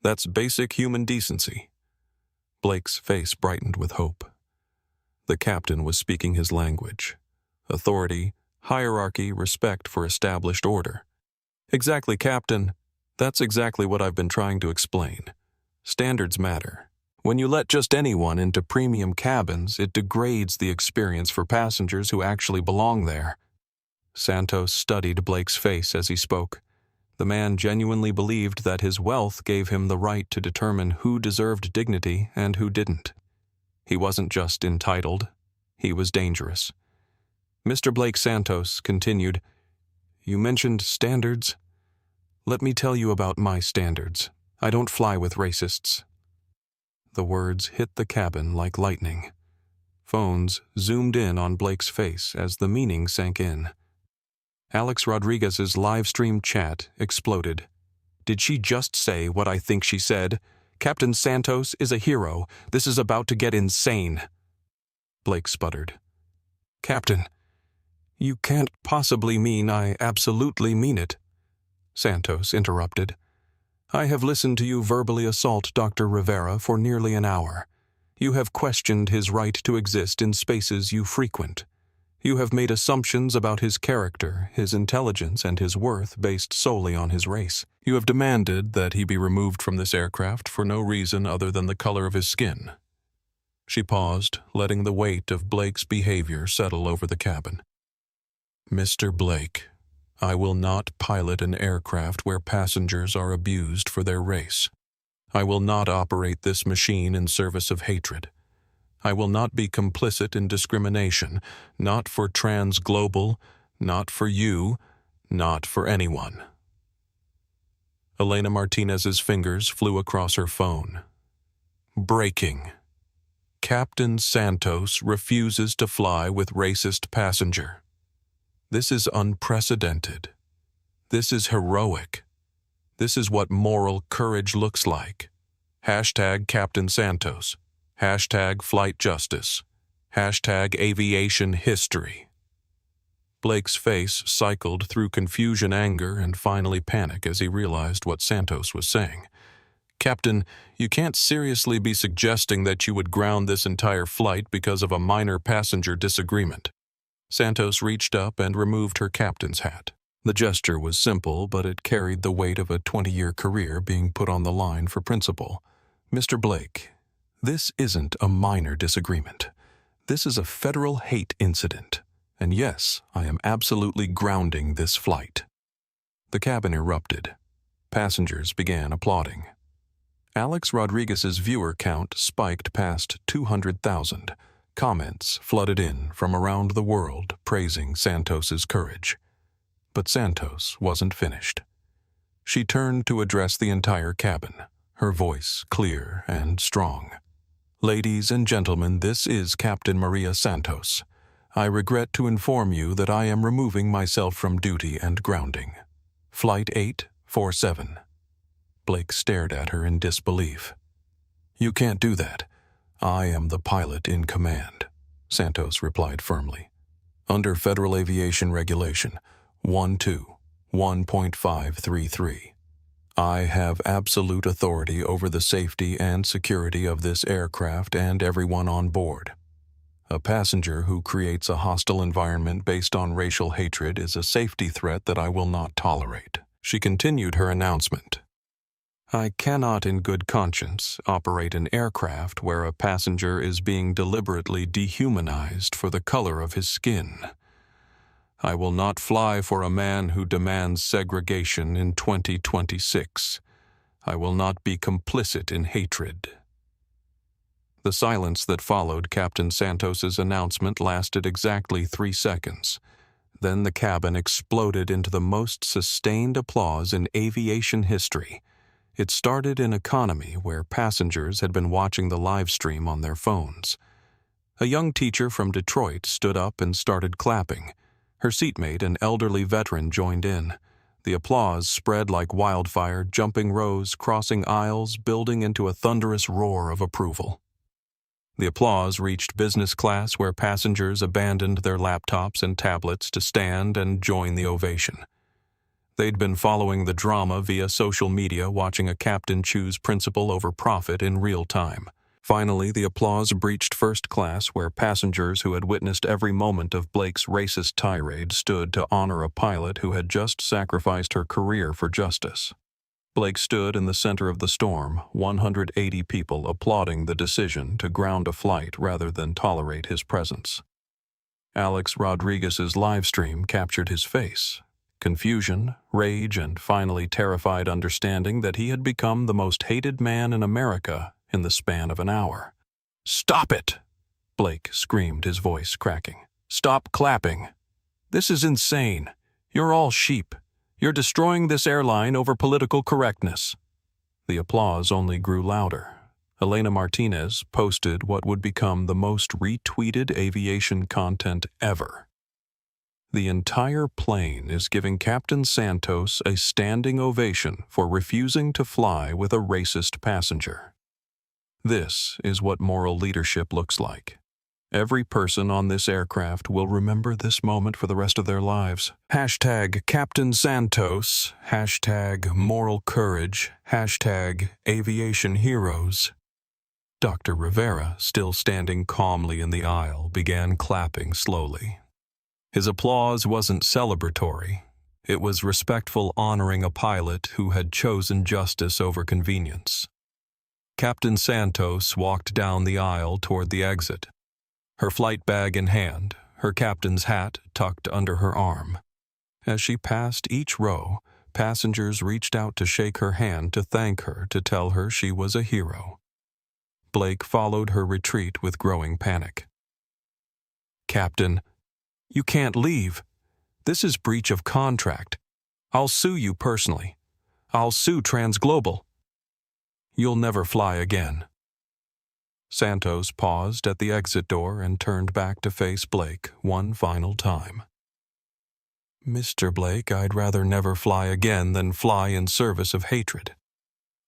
That's basic human decency." Blake's face brightened with hope. The captain was speaking his language. Authority, hierarchy, respect for established order. "Exactly, Captain. That's exactly what I've been trying to explain. Standards matter. When you let just anyone into premium cabins, it degrades the experience for passengers who actually belong there." Santos studied Blake's face as he spoke. The man genuinely believed that his wealth gave him the right to determine who deserved dignity and who didn't. He wasn't just entitled, he was dangerous. Mr. Blake Santos continued, "You mentioned standards. Let me tell you about my standards. I don't fly with racists." The words hit the cabin like lightning. Phones zoomed in on Blake's face as the meaning sank in. Alex Rodriguez's live-stream chat exploded. "Did she just say what I think she said? Captain Santos is a hero. This is about to get insane." Blake sputtered. "Captain, you can't possibly mean I absolutely mean it." Santos interrupted. "I have listened to you verbally assault Dr. Rivera for nearly an hour. You have questioned his right to exist in spaces you frequent. You have made assumptions about his character, his intelligence, and his worth based solely on his race. You have demanded that he be removed from this aircraft for no reason other than the color of his skin." She paused, letting the weight of Blake's behavior settle over the cabin. "Mr. Blake, I will not pilot an aircraft where passengers are abused for their race. I will not operate this machine in service of hatred. I will not be complicit in discrimination, not for transglobal, not for you, not for anyone." Elena Martinez's fingers flew across her phone. Breaking. Captain Santos refuses to fly with racist passenger. This is unprecedented. This is heroic. This is what moral courage looks like. Hashtag Captain Santos. Hashtag Flight Justice. Hashtag Aviation History. Blake's face cycled through confusion, anger, and finally panic as he realized what Santos was saying. "Captain, you can't seriously be suggesting that you would ground this entire flight because of a minor passenger disagreement." Santos reached up and removed her captain's hat. The gesture was simple, but it carried the weight of a 20-year career being put on the line for principle. "Mr. Blake, this isn't a minor disagreement. This is a federal hate incident. And yes, I am absolutely grounding this flight." The cabin erupted. Passengers began applauding. Alex Rodriguez's viewer count spiked past 200,000. Comments flooded in from around the world praising Santos's courage. But Santos wasn't finished. She turned to address the entire cabin, her voice clear and strong. "Ladies and gentlemen, this is Captain Maria Santos. I regret to inform you that I am removing myself from duty and grounding. Flight 847. Blake stared at her in disbelief. "You can't do that. I am the pilot in command," Santos replied firmly. "Under Federal Aviation Regulation 121.533, I have absolute authority over the safety and security of this aircraft and everyone on board. A passenger who creates a hostile environment based on racial hatred is a safety threat that I will not tolerate." She continued her announcement. "I cannot in good conscience operate an aircraft where a passenger is being deliberately dehumanized for the color of his skin. I will not fly for a man who demands segregation in 2026. I will not be complicit in hatred." The silence that followed Captain Santos's announcement lasted exactly 3 seconds. Then the cabin exploded into the most sustained applause in aviation history. It started in economy, where passengers had been watching the live stream on their phones. A young teacher from Detroit stood up and started clapping. Her seatmate, an elderly veteran, joined in. The applause spread like wildfire, jumping rows, crossing aisles, building into a thunderous roar of approval. The applause reached business class, where passengers abandoned their laptops and tablets to stand and join the ovation. They'd been following the drama via social media, watching a captain choose principle over profit in real time. Finally, the applause breached first class, where passengers who had witnessed every moment of Blake's racist tirade stood to honor a pilot who had just sacrificed her career for justice. Blake stood in the center of the storm, 180 people applauding the decision to ground a flight rather than tolerate his presence. Alex Rodriguez's live stream captured his face. Confusion, rage, and finally terrified understanding that he had become the most hated man in America in the span of an hour. "Stop it!" Blake screamed, his voice cracking. "Stop clapping. This is insane. You're all sheep. You're destroying this airline over political correctness." The applause only grew louder. Elena Martinez posted what would become the most retweeted aviation content ever. "The entire plane is giving Captain Santos a standing ovation for refusing to fly with a racist passenger. This is what moral leadership looks like. Every person on this aircraft will remember this moment for the rest of their lives. Hashtag Captain Santos, hashtag moral courage, hashtag aviation heroes." Dr. Rivera, still standing calmly in the aisle, began clapping slowly. His applause wasn't celebratory. It was respectful, honoring a pilot who had chosen justice over convenience. Captain Santos walked down the aisle toward the exit, her flight bag in hand, her captain's hat tucked under her arm. As she passed each row, passengers reached out to shake her hand, to thank her, to tell her she was a hero. Blake followed her retreat with growing panic. "Captain, you can't leave. This is breach of contract. I'll sue you personally. I'll sue Transglobal. You'll never fly again." Santos paused at the exit door and turned back to face Blake one final time. "Mr. Blake, I'd rather never fly again than fly in service of hatred.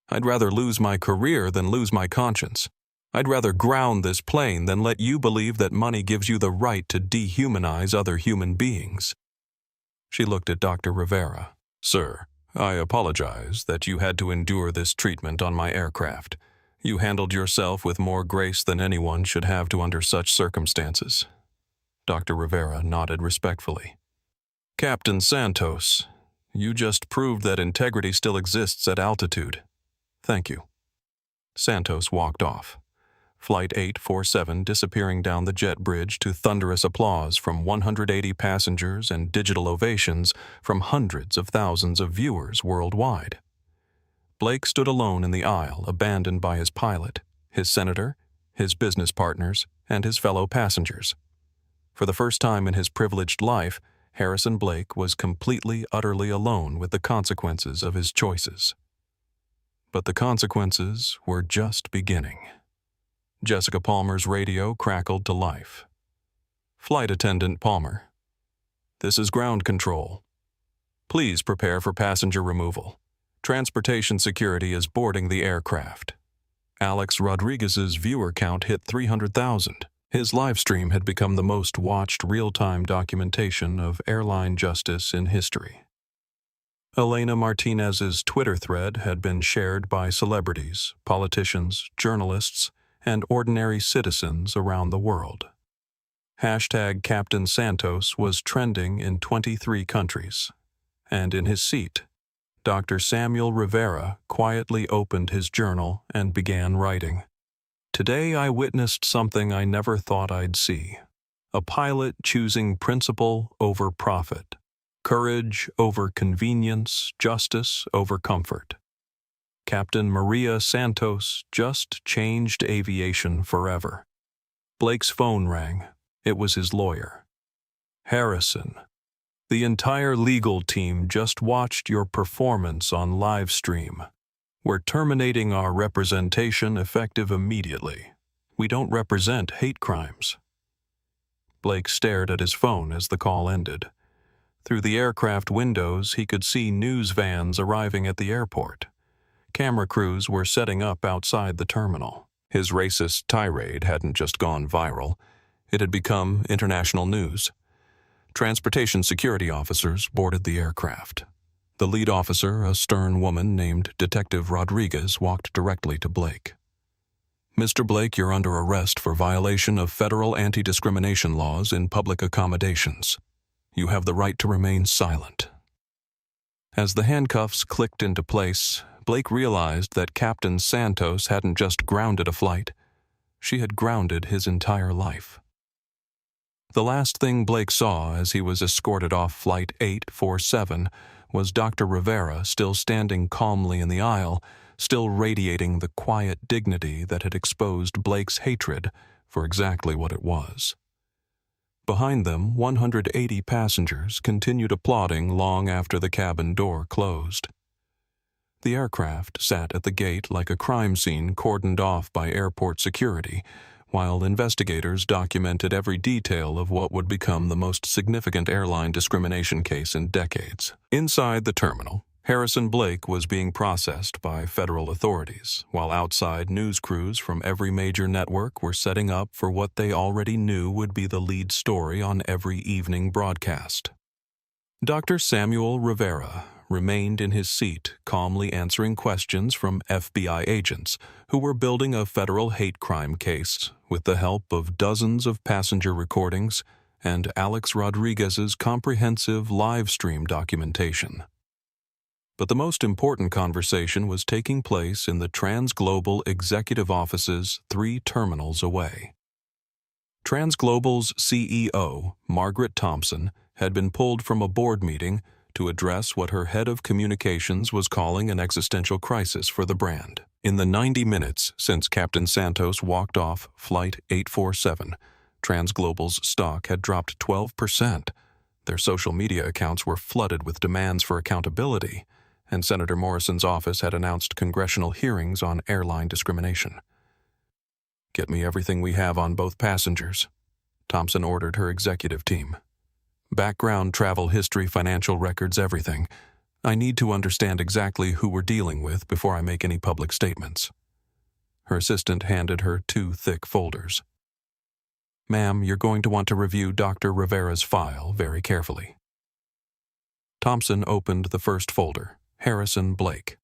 I'd rather lose my career than lose my conscience. I'd rather ground this plane than let you believe that money gives you the right to dehumanize other human beings." She looked at Dr. Rivera. "Sir, I apologize that you had to endure this treatment on my aircraft. You handled yourself with more grace than anyone should have to under such circumstances." Dr. Rivera nodded respectfully. "Captain Santos, you just proved that integrity still exists at altitude. Thank you." Santos walked off. Flight 847 disappearing down the jet bridge to thunderous applause from 180 passengers and digital ovations from hundreds of thousands of viewers worldwide. Blake stood alone in the aisle, abandoned by his pilot, his senator, his business partners, and his fellow passengers. For the first time in his privileged life, Harrison Blake was completely, utterly alone with the consequences of his choices. But the consequences were just beginning. Jessica Palmer's radio crackled to life. "Flight Attendant Palmer, this is ground control. Please prepare for passenger removal. Transportation security is boarding the aircraft." Alex Rodriguez's viewer count hit 300,000. His live stream had become the most watched real-time documentation of airline justice in history. Elena Martinez's Twitter thread had been shared by celebrities, politicians, journalists, and ordinary citizens around the world. Hashtag Captain Santos was trending in 23 countries, and in his seat, Dr. Samuel Rivera quietly opened his journal and began writing. "Today I witnessed something I never thought I'd see. A pilot choosing principle over profit, courage over convenience, justice over comfort. Captain Maria Santos just changed aviation forever." Blake's phone rang. It was his lawyer. "Harrison, the entire legal team just watched your performance on live stream. We're terminating our representation effective immediately. We don't represent hate crimes." Blake stared at his phone as the call ended. Through the aircraft windows, he could see news vans arriving at the airport. Camera crews were setting up outside the terminal. His racist tirade hadn't just gone viral. It had become international news. Transportation security officers boarded the aircraft. The lead officer, a stern woman named Detective Rodriguez, walked directly to Blake. "Mr. Blake, you're under arrest for violation of federal anti-discrimination laws in public accommodations. You have the right to remain silent." As the handcuffs clicked into place, Blake realized that Captain Santos hadn't just grounded a flight. She had grounded his entire life. The last thing Blake saw as he was escorted off Flight 847 was Dr. Rivera still standing calmly in the aisle, still radiating the quiet dignity that had exposed Blake's hatred for exactly what it was. Behind them, 180 passengers continued applauding long after the cabin door closed. The aircraft sat at the gate like a crime scene cordoned off by airport security, while investigators documented every detail of what would become the most significant airline discrimination case in decades. Inside the terminal, Harrison Blake was being processed by federal authorities, while outside news crews from every major network were setting up for what they already knew would be the lead story on every evening broadcast. Dr. Samuel Rivera remained in his seat, calmly answering questions from FBI agents who were building a federal hate crime case with the help of dozens of passenger recordings and Alex Rodriguez's comprehensive live stream documentation. But the most important conversation was taking place in the Transglobal executive offices 3 terminals away. Transglobal's CEO, Margaret Thompson, had been pulled from a board meeting to address what her head of communications was calling an existential crisis for the brand. In the 90 minutes since Captain Santos walked off Flight 847, Transglobal's stock had dropped 12%. Their social media accounts were flooded with demands for accountability, and Senator Morrison's office had announced congressional hearings on airline discrimination. "Get me everything we have on both passengers," Thompson ordered her executive team. "Background, travel history, financial records, everything. I need to understand exactly who we're dealing with before I make any public statements." Her assistant handed her 2 thick folders. "Ma'am, you're going to want to review Dr. Rivera's file very carefully." Thompson opened the first folder, Harrison Blake.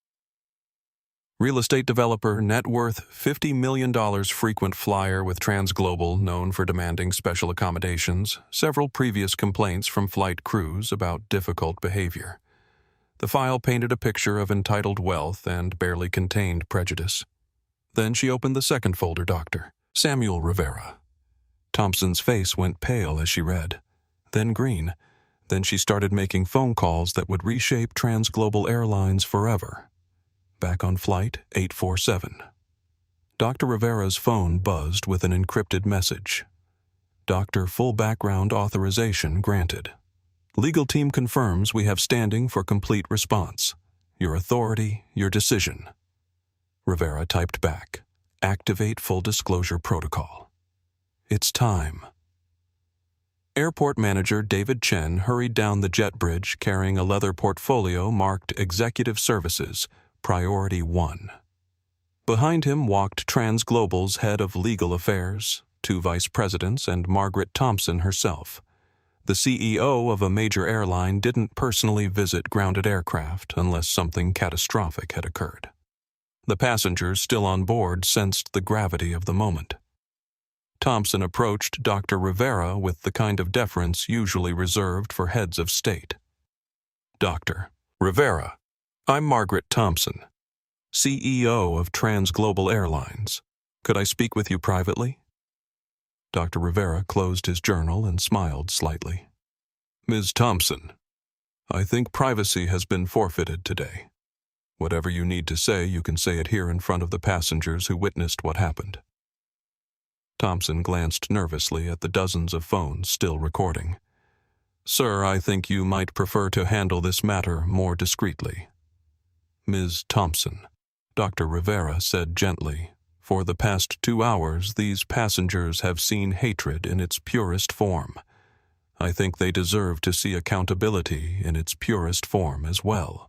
Real estate developer, net worth $50 million, frequent flyer with Transglobal, known for demanding special accommodations, several previous complaints from flight crews about difficult behavior. The file painted a picture of entitled wealth and barely contained prejudice. Then she opened the second folder, Dr. Samuel Rivera. Thompson's face went pale as she read, then green. Then she started making phone calls that would reshape Transglobal Airlines forever. Back on Flight 847. Dr. Rivera's phone buzzed with an encrypted message. Doctor, full background authorization granted. Legal team confirms we have standing for complete response. Your authority, your decision. Rivera typed back. Activate full disclosure protocol. It's time. Airport manager David Chen hurried down the jet bridge carrying a leather portfolio marked Executive Services, Priority 1. Behind him walked TransGlobal's head of legal affairs, 2 vice presidents, and Margaret Thompson herself. The CEO of a major airline didn't personally visit grounded aircraft unless something catastrophic had occurred. The passengers still on board sensed the gravity of the moment. Thompson approached Dr. Rivera with the kind of deference usually reserved for heads of state. Dr. Rivera, I'm Margaret Thompson, CEO of TransGlobal Airlines. Could I speak with you privately? Dr. Rivera closed his journal and smiled slightly. Ms. Thompson, I think privacy has been forfeited today. Whatever you need to say, you can say it here in front of the passengers who witnessed what happened. Thompson glanced nervously at the dozens of phones still recording. Sir, I think you might prefer to handle this matter more discreetly. Ms. Thompson, Dr. Rivera said gently, for the past 2 hours, these passengers have seen hatred in its purest form. I think they deserve to see accountability in its purest form as well.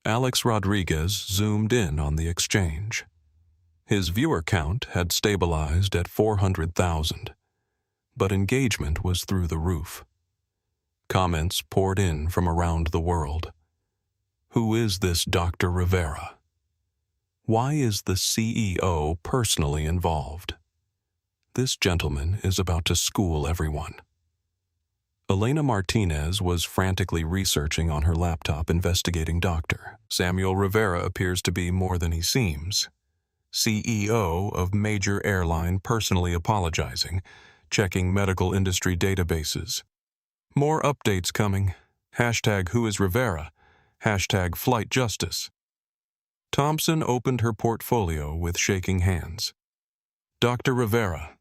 Alex Rodriguez zoomed in on the exchange. His viewer count had stabilized at 400,000, but engagement was through the roof. Comments poured in from around the world. Who is this Dr. Rivera? Why is the CEO personally involved? This gentleman is about to school everyone. Elena Martinez was frantically researching on her laptop investigating Dr. Samuel Rivera appears to be more than he seems. CEO of major airline personally apologizing, checking medical industry databases. More updates coming. #Who is Rivera? #Flight Justice. Thompson opened her portfolio with shaking hands. Dr. Rivera,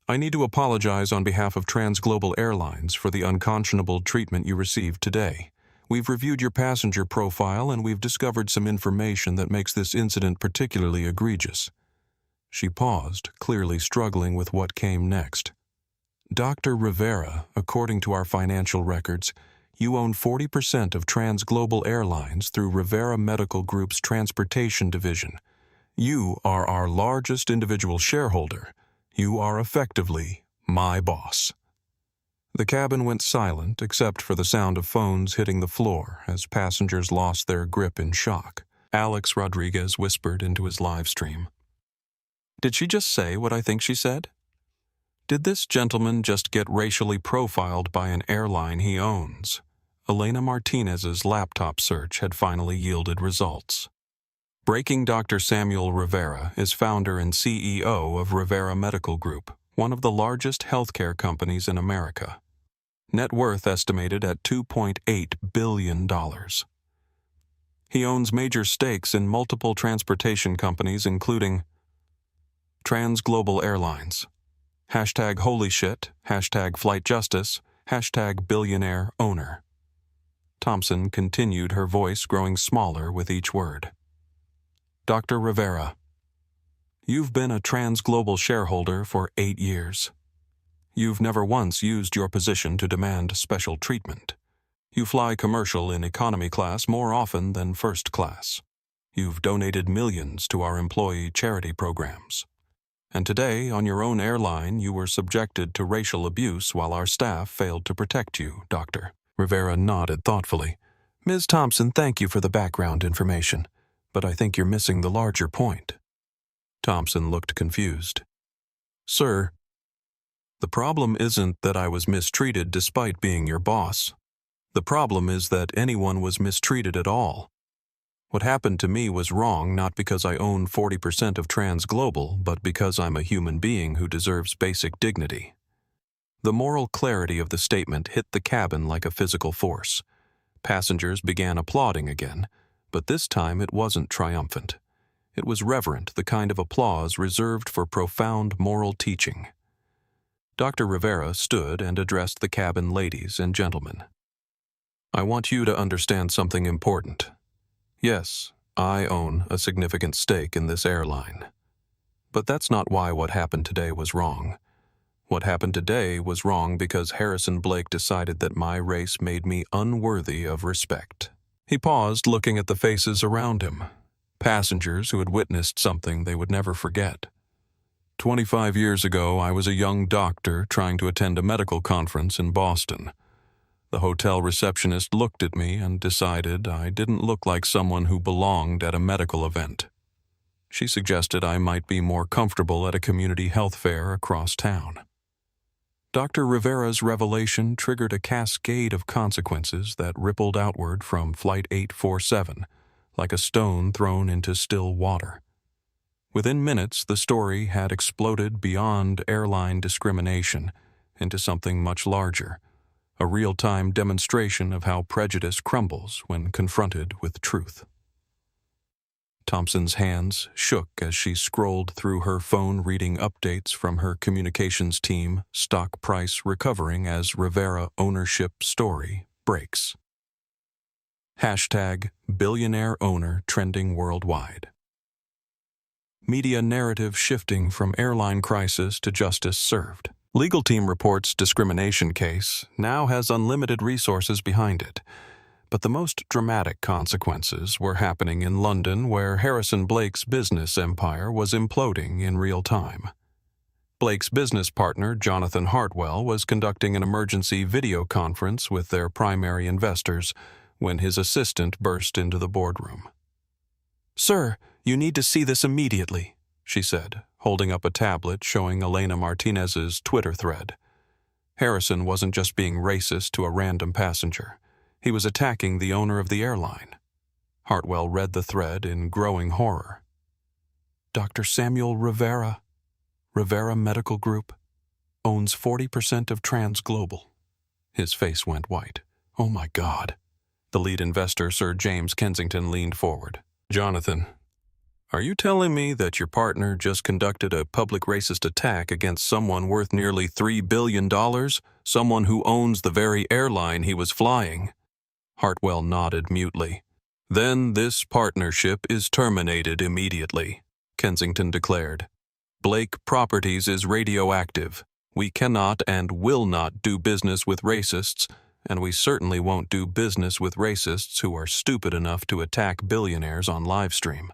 I need to apologize on behalf of TransGlobal Airlines for the unconscionable treatment you received today. We've reviewed your passenger profile and we've discovered some information that makes this incident particularly egregious. She paused, clearly struggling with what came next. Dr. Rivera, according to our financial records, you own 40% of TransGlobal Airlines through Rivera Medical Group's transportation division. You are our largest individual shareholder. You are effectively my boss. The cabin went silent except for the sound of phones hitting the floor as passengers lost their grip in shock. Alex Rodriguez whispered into his live stream. Did she just say what I think she said? Did this gentleman just get racially profiled by an airline he owns? Elena Martinez's laptop search had finally yielded results. Breaking Dr. Samuel Rivera is founder and CEO of Rivera Medical Group, one of the largest healthcare companies in America. Net worth estimated at $2.8 billion. He owns major stakes in multiple transportation companies including TransGlobal Airlines, #HolyShit, #FlightJustice, #billionaire-owner. Thompson continued, her voice growing smaller with each word. Dr. Rivera, you've been a TransGlobal shareholder for 8 years. You've never once used your position to demand special treatment. You fly commercial in economy class more often than first class. You've donated millions to our employee charity programs. And today, on your own airline, you were subjected to racial abuse while our staff failed to protect you, Doctor. Rivera nodded thoughtfully. Ms. Thompson, thank you for the background information, but I think you're missing the larger point. Thompson looked confused. Sir, the problem isn't that I was mistreated despite being your boss. The problem is that anyone was mistreated at all. What happened to me was wrong not because I own 40% of TransGlobal, but because I'm a human being who deserves basic dignity. The moral clarity of the statement hit the cabin like a physical force. Passengers began applauding again, but this time it wasn't triumphant. It was reverent, the kind of applause reserved for profound moral teaching. Dr. Rivera stood and addressed the cabin ladies and gentlemen. I want you to understand something important. Yes, I own a significant stake in this airline. But that's not why what happened today was wrong. What happened today was wrong because Harrison Blake decided that my race made me unworthy of respect. He paused, looking at the faces around him, passengers who had witnessed something they would never forget. 25 years ago, I was a young doctor trying to attend a medical conference in Boston. The hotel receptionist looked at me and decided I didn't look like someone who belonged at a medical event. She suggested I might be more comfortable at a community health fair across town. Dr. Rivera's revelation triggered a cascade of consequences that rippled outward from Flight 847, like a stone thrown into still water. Within minutes, the story had exploded beyond airline discrimination into something much larger, a real-time demonstration of how prejudice crumbles when confronted with truth. Thompson's hands shook as she scrolled through her phone, reading updates from her communications team, stock price recovering as Rivera ownership story breaks. #billionaire owner trending worldwide. Media narrative shifting from airline crisis to justice served. Legal team reports discrimination case now has unlimited resources behind it. But the most dramatic consequences were happening in London, where Harrison Blake's business empire was imploding in real time. Blake's business partner, Jonathan Hartwell, was conducting an emergency video conference with their primary investors when his assistant burst into the boardroom. "Sir, you need to see this immediately," she said, holding up a tablet showing Elena Martinez's Twitter thread. Harrison wasn't just being racist to a random passenger. He was attacking the owner of the airline. Hartwell read the thread in growing horror. Dr. Samuel Rivera, Rivera Medical Group, owns 40% of TransGlobal. His face went white. Oh my God. The lead investor, Sir James Kensington, leaned forward. "Jonathan, are you telling me that your partner just conducted a public racist attack against someone worth nearly $3 billion, someone who owns the very airline he was flying?" Hartwell nodded mutely. "Then this partnership is terminated immediately," Kensington declared. "Blake Properties is radioactive. We cannot and will not do business with racists, and we certainly won't do business with racists who are stupid enough to attack billionaires on livestream."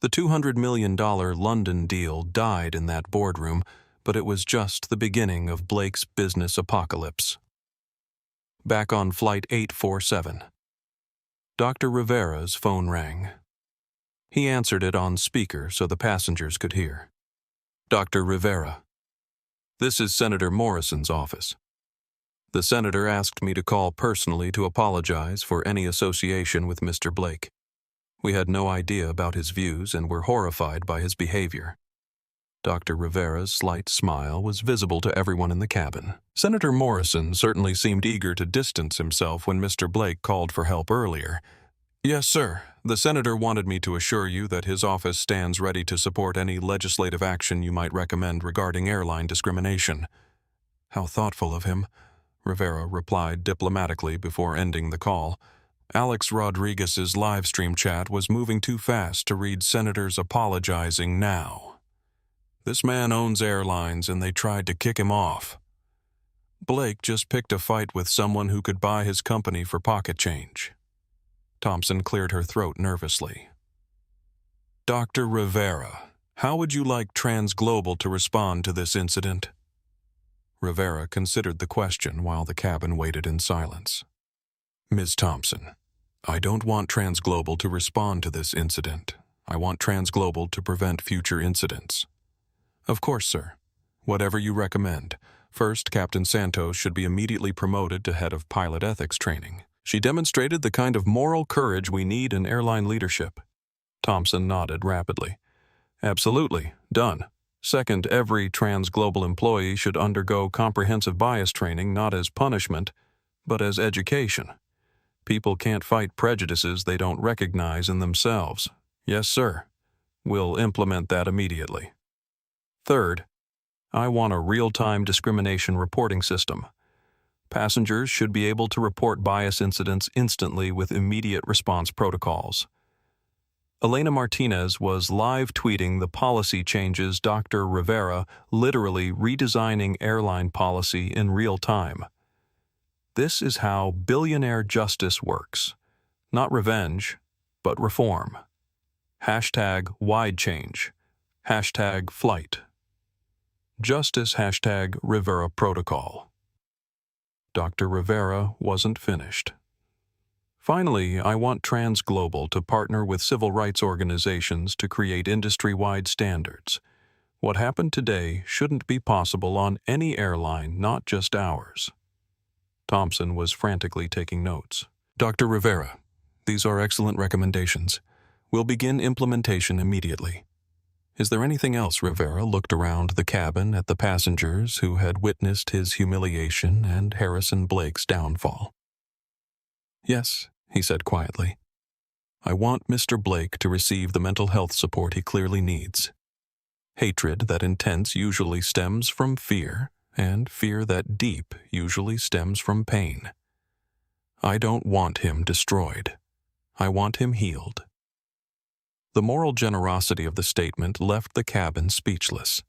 The $200 million London deal died in that boardroom, but it was just the beginning of Blake's business apocalypse. Back on Flight 847. Dr. Rivera's phone rang. He answered it on speaker so the passengers could hear. "Dr. Rivera, this is Senator Morrison's office. The senator asked me to call personally to apologize for any association with Mr. Blake. We had no idea about his views and were horrified by his behavior." Dr. Rivera's slight smile was visible to everyone in the cabin. Senator Morrison certainly seemed eager to distance himself when Mr. Blake called for help earlier. "Yes, sir. The senator wanted me to assure you that his office stands ready to support any legislative action you might recommend regarding airline discrimination." "How thoughtful of him," Rivera replied diplomatically before ending the call. Alex Rodriguez's livestream chat was moving too fast to read senators apologizing now. This man owns airlines and they tried to kick him off. Blake just picked a fight with someone who could buy his company for pocket change. Thompson cleared her throat nervously. "Dr. Rivera, how would you like TransGlobal to respond to this incident?" Rivera considered the question while the cabin waited in silence. "Ms. Thompson, I don't want TransGlobal to respond to this incident. I want TransGlobal to prevent future incidents." "Of course, sir. Whatever you recommend. First, Captain Santos should be immediately promoted to head of pilot ethics training. She demonstrated the kind of moral courage we need in airline leadership." Thompson nodded rapidly. "Absolutely. Done. Second, every TransGlobal employee should undergo comprehensive bias training not as punishment, but as education. People can't fight prejudices they don't recognize in themselves." "Yes, sir." We'll implement that immediately. Third, I want a real-time discrimination reporting system. Passengers should be able to report bias incidents instantly with immediate response protocols. Elena Martinez was live tweeting the policy changes Dr. Rivera literally redesigning airline policy in real time. This is how billionaire justice works. Not revenge, but reform. Hashtag wide change. Hashtag flight. Justice hashtag Rivera Protocol. Dr. Rivera wasn't finished. Finally, I want TransGlobal to partner with civil rights organizations to create industry-wide standards. What happened today shouldn't be possible on any airline, not just ours. Thompson was frantically taking notes. Dr. Rivera, these are excellent recommendations. We'll begin implementation immediately. Is there anything else? Rivera looked around the cabin at the passengers who had witnessed his humiliation and Harrison Blake's downfall. Yes, he said quietly. I want Mr. Blake to receive the mental health support he clearly needs. Hatred that intense usually stems from fear, and fear that deep usually stems from pain. I don't want him destroyed. I want him healed. The moral generosity of the statement left the cabin speechless.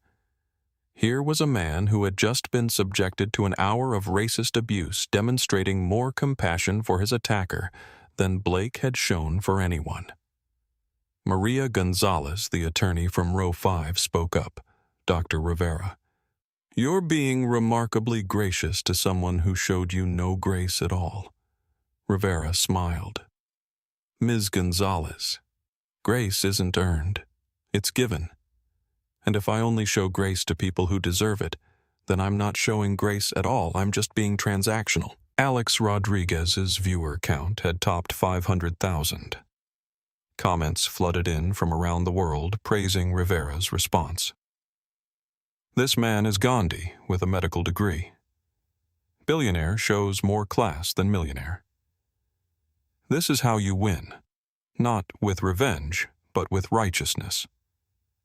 Here was a man who had just been subjected to an hour of racist abuse demonstrating more compassion for his attacker than Blake had shown for anyone. Maria Gonzalez, the attorney from Row 5, spoke up. Dr. Rivera, you're being remarkably gracious to someone who showed you no grace at all. Rivera smiled. Ms. Gonzalez, grace isn't earned. It's given. And if I only show grace to people who deserve it, then I'm not showing grace at all. I'm just being transactional. Alex Rodriguez's viewer count had topped 500,000. Comments flooded in from around the world praising Rivera's response. This man is Gandhi with a medical degree. Billionaire shows more class than millionaire. This is how you win, not with revenge, but with righteousness.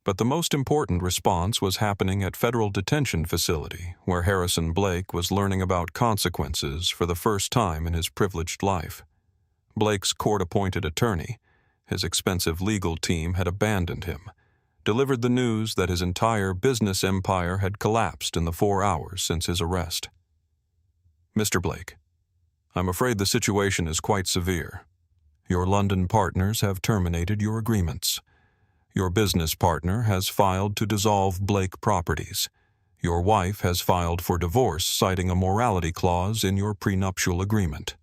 But the most important response was happening at federal detention facility, where Harrison Blake was learning about consequences for the first time in his privileged life. Blake's court-appointed attorney, his expensive legal team, had abandoned him, delivered the news that his entire business empire had collapsed in the 4 hours since his arrest. Mr. Blake, I'm afraid the situation is quite severe. Your London partners have terminated your agreements. Your business partner has filed to dissolve Blake Properties. Your wife has filed for divorce, citing a morality clause in your prenuptial agreement.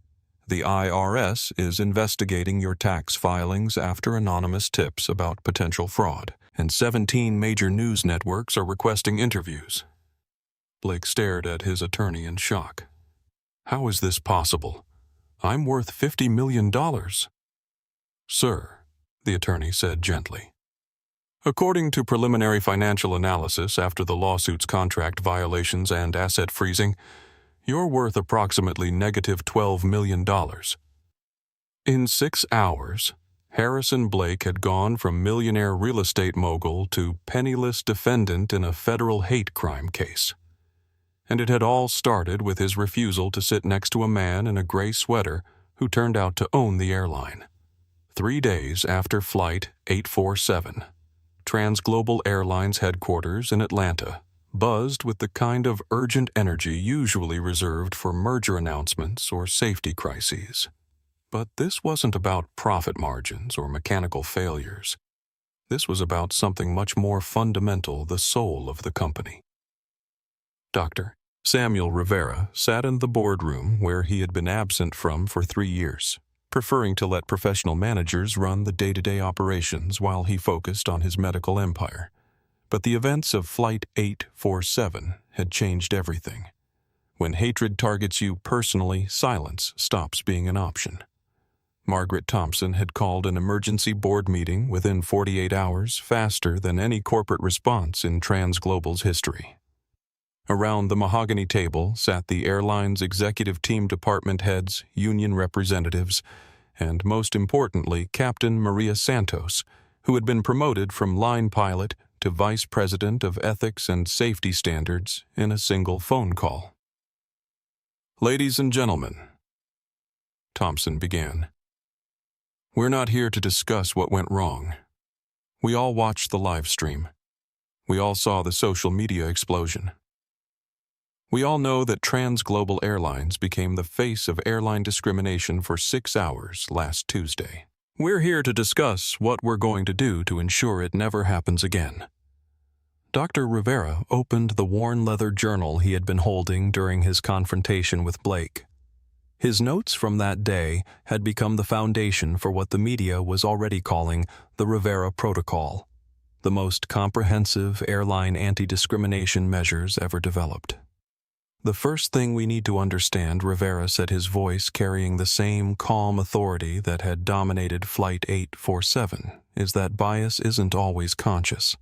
The IRS is investigating your tax filings after anonymous tips about potential fraud, and 17 major news networks are requesting interviews. Blake stared at his attorney in shock. How is this possible? I'm worth $50 million. Sir, the attorney said gently. According to preliminary financial analysis after the lawsuit's contract violations and asset freezing, you're worth approximately negative $12 million. In 6 hours, Harrison Blake had gone from millionaire real estate mogul to penniless defendant in a federal hate crime case. And it had all started with his refusal to sit next to a man in a gray sweater who turned out to own the airline. 3 days after Flight 847, TransGlobal Airlines headquarters in Atlanta buzzed with the kind of urgent energy usually reserved for merger announcements or safety crises. But this wasn't about profit margins or mechanical failures. This was about something much more fundamental, the soul of the company. Dr. Samuel Rivera sat in the boardroom where he had been absent from for 3 years, preferring to let professional managers run the day-to-day operations while he focused on his medical empire. But the events of Flight 847 had changed everything. When hatred targets you personally, silence stops being an option. Margaret Thompson had called an emergency board meeting within 48 hours, faster than any corporate response in TransGlobal's history. Around the mahogany table sat the airline's executive team department heads, union representatives, and most importantly, Captain Maria Santos, who had been promoted from line pilot to vice president of ethics and safety standards in a single phone call. "Ladies and gentlemen," Thompson began, "we're not here to discuss what went wrong. We all watched the live stream. We all saw the social media explosion. We all know that Transglobal Airlines became the face of airline discrimination for 6 hours last Tuesday. We're here to discuss what we're going to do to ensure it never happens again." Dr. Rivera opened the worn leather journal he had been holding during his confrontation with Blake. His notes from that day had become the foundation for what the media was already calling the Rivera Protocol, the most comprehensive airline anti-discrimination measures ever developed. "The first thing we need to understand," Rivera said, his voice carrying the same calm authority that had dominated Flight 847, "is that bias isn't always conscious.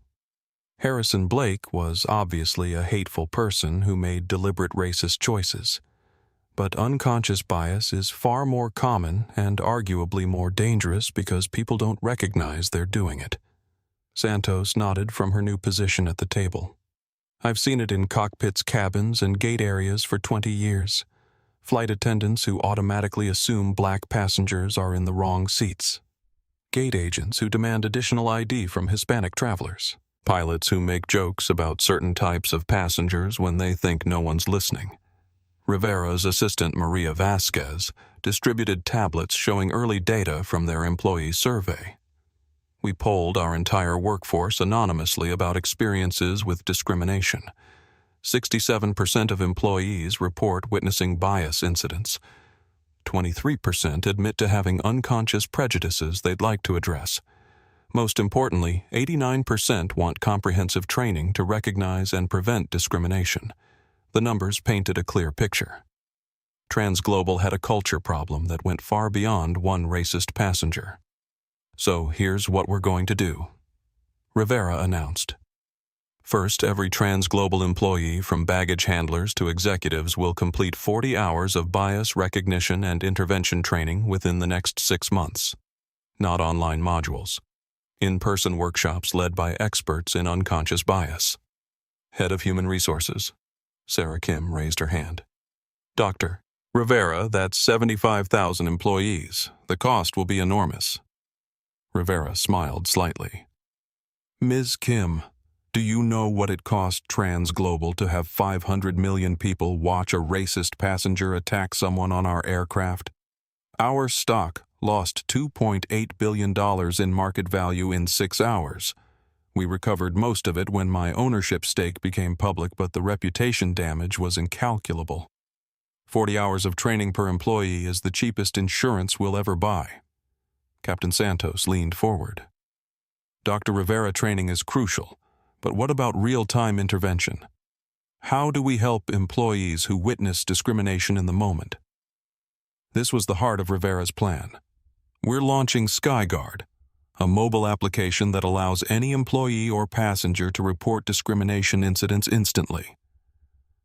Harrison Blake was obviously a hateful person who made deliberate racist choices. But unconscious bias is far more common and arguably more dangerous because people don't recognize they're doing it." Santos nodded from her new position at the table. "I've seen it in cockpits, cabins, and gate areas for 20 years. Flight attendants who automatically assume black passengers are in the wrong seats. Gate agents who demand additional ID from Hispanic travelers. Pilots who make jokes about certain types of passengers when they think no one's listening." Rivera's assistant, Maria Vasquez, distributed tablets showing early data from their employee survey. "We polled our entire workforce anonymously about experiences with discrimination. 67% of employees report witnessing bias incidents. 23% admit to having unconscious prejudices they'd like to address. Most importantly, 89% want comprehensive training to recognize and prevent discrimination." The numbers painted a clear picture. Transglobal had a culture problem that went far beyond one racist passenger. "So here's what we're going to do," Rivera announced. "First, every Transglobal employee from baggage handlers to executives will complete 40 hours of bias recognition and intervention training within the next 6 months. Not online modules. In-person workshops led by experts in unconscious bias." Head of Human Resources, Sarah Kim, raised her hand. "Dr. Rivera, that's 75,000 employees. The cost will be enormous." Rivera smiled slightly. "Ms. Kim, do you know what it cost Transglobal to have 500 million people watch a racist passenger attack someone on our aircraft? Our stock lost $2.8 billion in market value in 6 hours. We recovered most of it when my ownership stake became public, but the reputation damage was incalculable. 40 hours of training per employee is the cheapest insurance we'll ever buy." Captain Santos leaned forward. "Dr. Rivera, training is crucial, but what about real-time intervention? How do we help employees who witness discrimination in the moment?" This was the heart of Rivera's plan. "We're launching SkyGuard, a mobile application that allows any employee or passenger to report discrimination incidents instantly.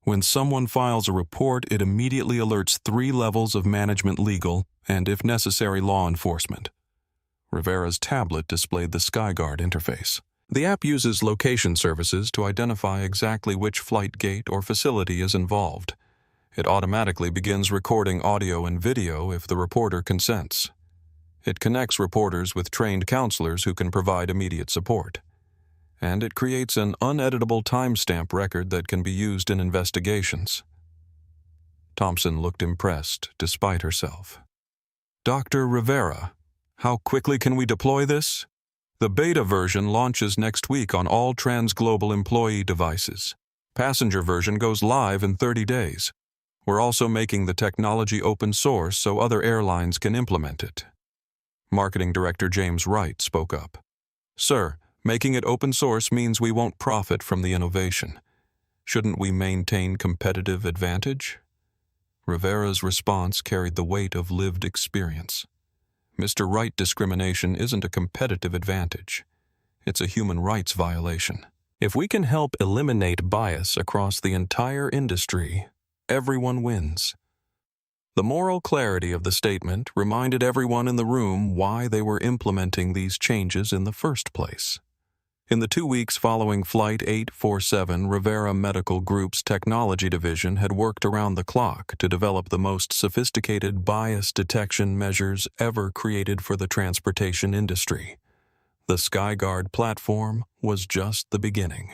When someone files a report, it immediately alerts 3 levels of management, legal, and, if necessary, law enforcement." Rivera's tablet displayed the SkyGuard interface. The app uses location services to identify exactly which flight gate or facility is involved. It automatically begins recording audio and video if the reporter consents. It connects reporters with trained counselors who can provide immediate support. And it creates an uneditable timestamp record that can be used in investigations. Thompson looked impressed, despite herself. "Dr. Rivera, how quickly can we deploy this?" "The beta version launches next week on all Transglobal employee devices. Passenger version goes live in 30 days. We're also making the technology open source so other airlines can implement it." Marketing Director James Wright spoke up. "Sir, making it open source means we won't profit from the innovation. Shouldn't we maintain competitive advantage?" Rivera's response carried the weight of lived experience. Mr. Wright, discrimination isn't a competitive advantage. It's a human rights violation. If we can help eliminate bias across the entire industry, everyone wins. The moral clarity of the statement reminded everyone in the room why they were implementing these changes in the first place. In the 2 weeks following Flight 847, Rivera Medical Group's technology division had worked around the clock to develop the most sophisticated bias detection measures ever created for the transportation industry. The SkyGuard platform was just the beginning.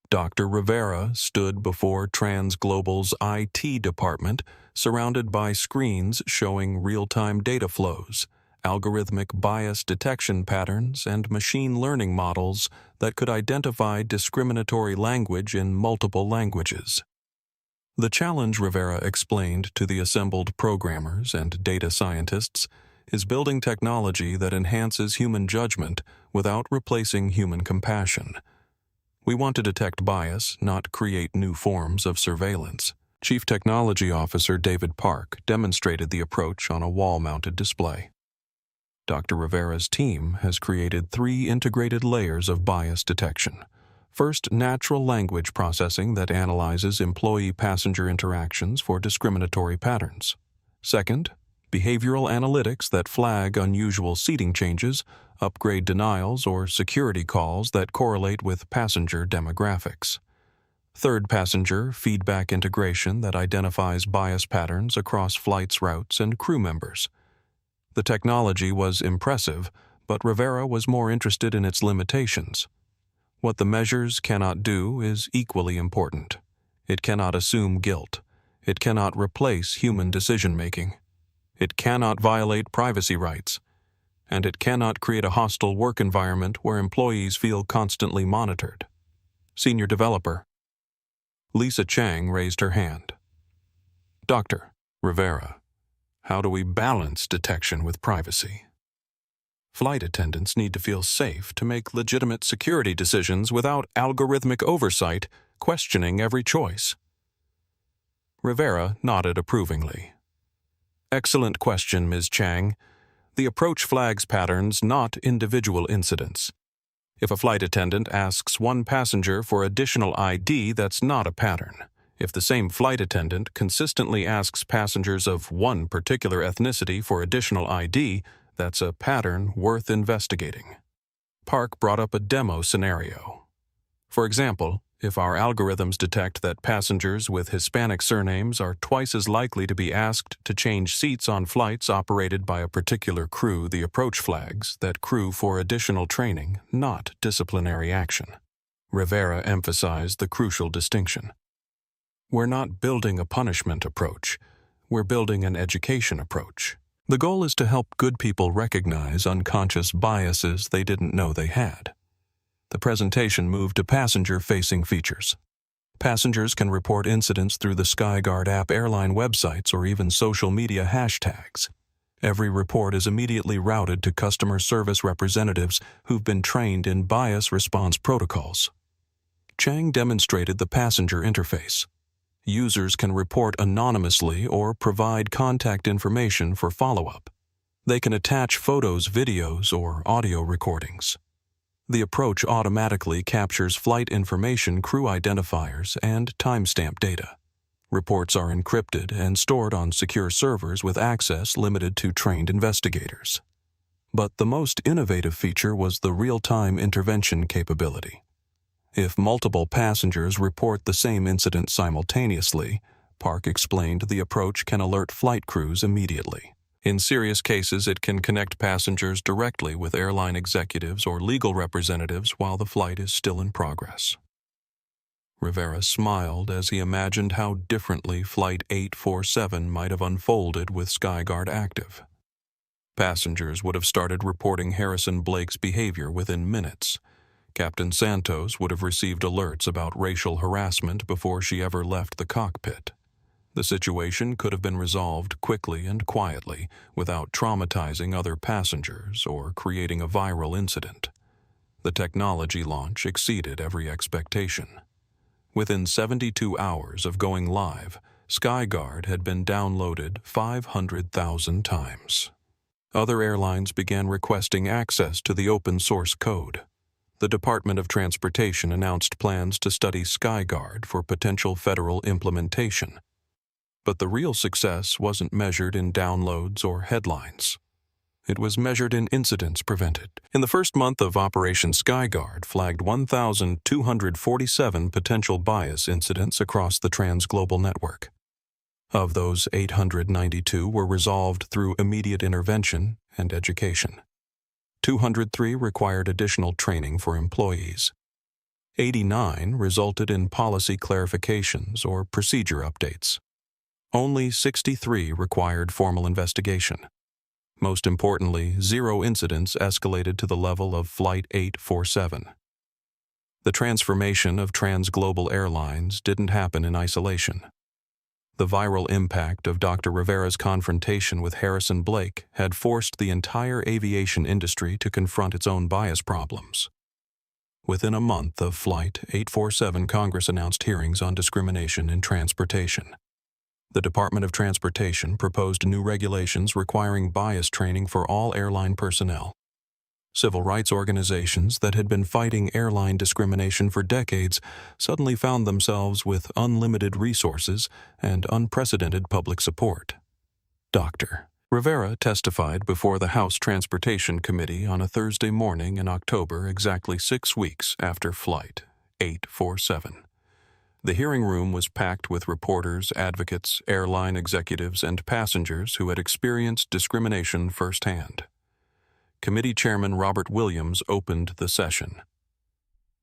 Dr. Rivera stood before TransGlobal's IT department, surrounded by screens showing real-time data flows, algorithmic bias detection patterns, and machine learning models that could identify discriminatory language in multiple languages. The challenge, Rivera explained to the assembled programmers and data scientists, is building technology that enhances human judgment without replacing human compassion. We want to detect bias, not create new forms of surveillance. Chief Technology Officer David Park demonstrated the approach on a wall-mounted display. Dr. Rivera's team has created 3 integrated layers of bias detection. First, natural language processing that analyzes employee-passenger interactions for discriminatory patterns. Second, behavioral analytics that flag unusual seating changes, upgrade denials, or security calls that correlate with passenger demographics. Third, passenger feedback integration that identifies bias patterns across flights, routes, and crew members. The technology was impressive, but Rivera was more interested in its limitations. What the measures cannot do is equally important. It cannot assume guilt. It cannot replace human decision-making. It cannot violate privacy rights. And it cannot create a hostile work environment where employees feel constantly monitored. Senior Developer Lisa Chang raised her hand. Dr. Rivera, how do we balance detection with privacy? Flight attendants need to feel safe to make legitimate security decisions without algorithmic oversight questioning every choice. Rivera nodded approvingly. Excellent question, Ms. Chang. The approach flags patterns, not individual incidents. If a flight attendant asks one passenger for additional ID, that's not a pattern. If the same flight attendant consistently asks passengers of one particular ethnicity for additional ID, that's a pattern worth investigating. Park brought up a demo scenario. For example, if our algorithms detect that passengers with Hispanic surnames are twice as likely to be asked to change seats on flights operated by a particular crew, the approach flags that crew for additional training, not disciplinary action. Rivera emphasized the crucial distinction. We're not building a punishment approach. We're building an education approach. The goal is to help good people recognize unconscious biases they didn't know they had. The presentation moved to passenger-facing features. Passengers can report incidents through the SkyGuard app, airline websites, or even social media hashtags. Every report is immediately routed to customer service representatives who've been trained in bias response protocols. Chang demonstrated the passenger interface. Users can report anonymously or provide contact information for follow-up. They can attach photos, videos, or audio recordings. The approach automatically captures flight information, crew identifiers, and timestamp data. Reports are encrypted and stored on secure servers with access limited to trained investigators. But the most innovative feature was the real-time intervention capability. If multiple passengers report the same incident simultaneously, Park explained the approach can alert flight crews immediately. In serious cases, it can connect passengers directly with airline executives or legal representatives while the flight is still in progress. Rivera smiled as he imagined how differently Flight 847 might have unfolded with SkyGuard active. Passengers would have started reporting Harrison Blake's behavior within minutes. Captain Santos would have received alerts about racial harassment before she ever left the cockpit. The situation could have been resolved quickly and quietly without traumatizing other passengers or creating a viral incident. The technology launch exceeded every expectation. Within 72 hours of going live, SkyGuard had been downloaded 500,000 times. Other airlines began requesting access to the open-source code. The Department of Transportation announced plans to study SkyGuard for potential federal implementation. But the real success wasn't measured in downloads or headlines. It was measured in incidents prevented. In the first month of Operation Skyguard, flagged 1,247 potential bias incidents across the transglobal network. Of those, 892 were resolved through immediate intervention and education. 203 required additional training for employees. 89 resulted in policy clarifications or procedure updates. Only 63 required formal investigation. Most importantly, 0 incidents escalated to the level of Flight 847. The transformation of transglobal airlines didn't happen in isolation. The viral impact of Dr. Rivera's confrontation with Harrison Blake had forced the entire aviation industry to confront its own bias problems. Within a month of Flight 847, Congress announced hearings on discrimination in transportation. The Department of Transportation proposed new regulations requiring bias training for all airline personnel. Civil rights organizations that had been fighting airline discrimination for decades suddenly found themselves with unlimited resources and unprecedented public support. Dr. Rivera testified before the House Transportation Committee on a Thursday morning in October, exactly 6 weeks after Flight 847. The hearing room was packed with reporters, advocates, airline executives, and passengers who had experienced discrimination firsthand. Committee Chairman Robert Williams opened the session.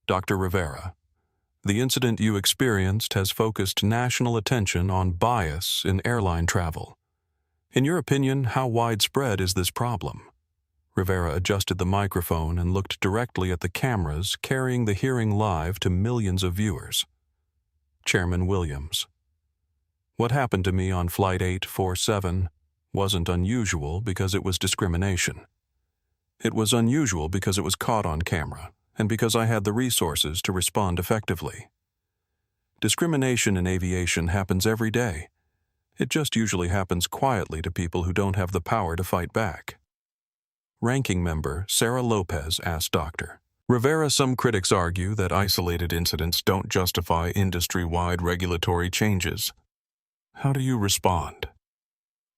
Dr. Rivera, the incident you experienced has focused national attention on bias in airline travel. In your opinion, how widespread is this problem? Rivera adjusted the microphone and looked directly at the cameras, carrying the hearing live to millions of viewers. Chairman Williams, what happened to me on Flight 847 wasn't unusual because it was discrimination. It was unusual because it was caught on camera and because I had the resources to respond effectively. Discrimination in aviation happens every day. It just usually happens quietly to people who don't have the power to fight back. Ranking member Sarah Lopez asked Dr. Rivera, some critics argue that isolated incidents don't justify industry-wide regulatory changes. How do you respond?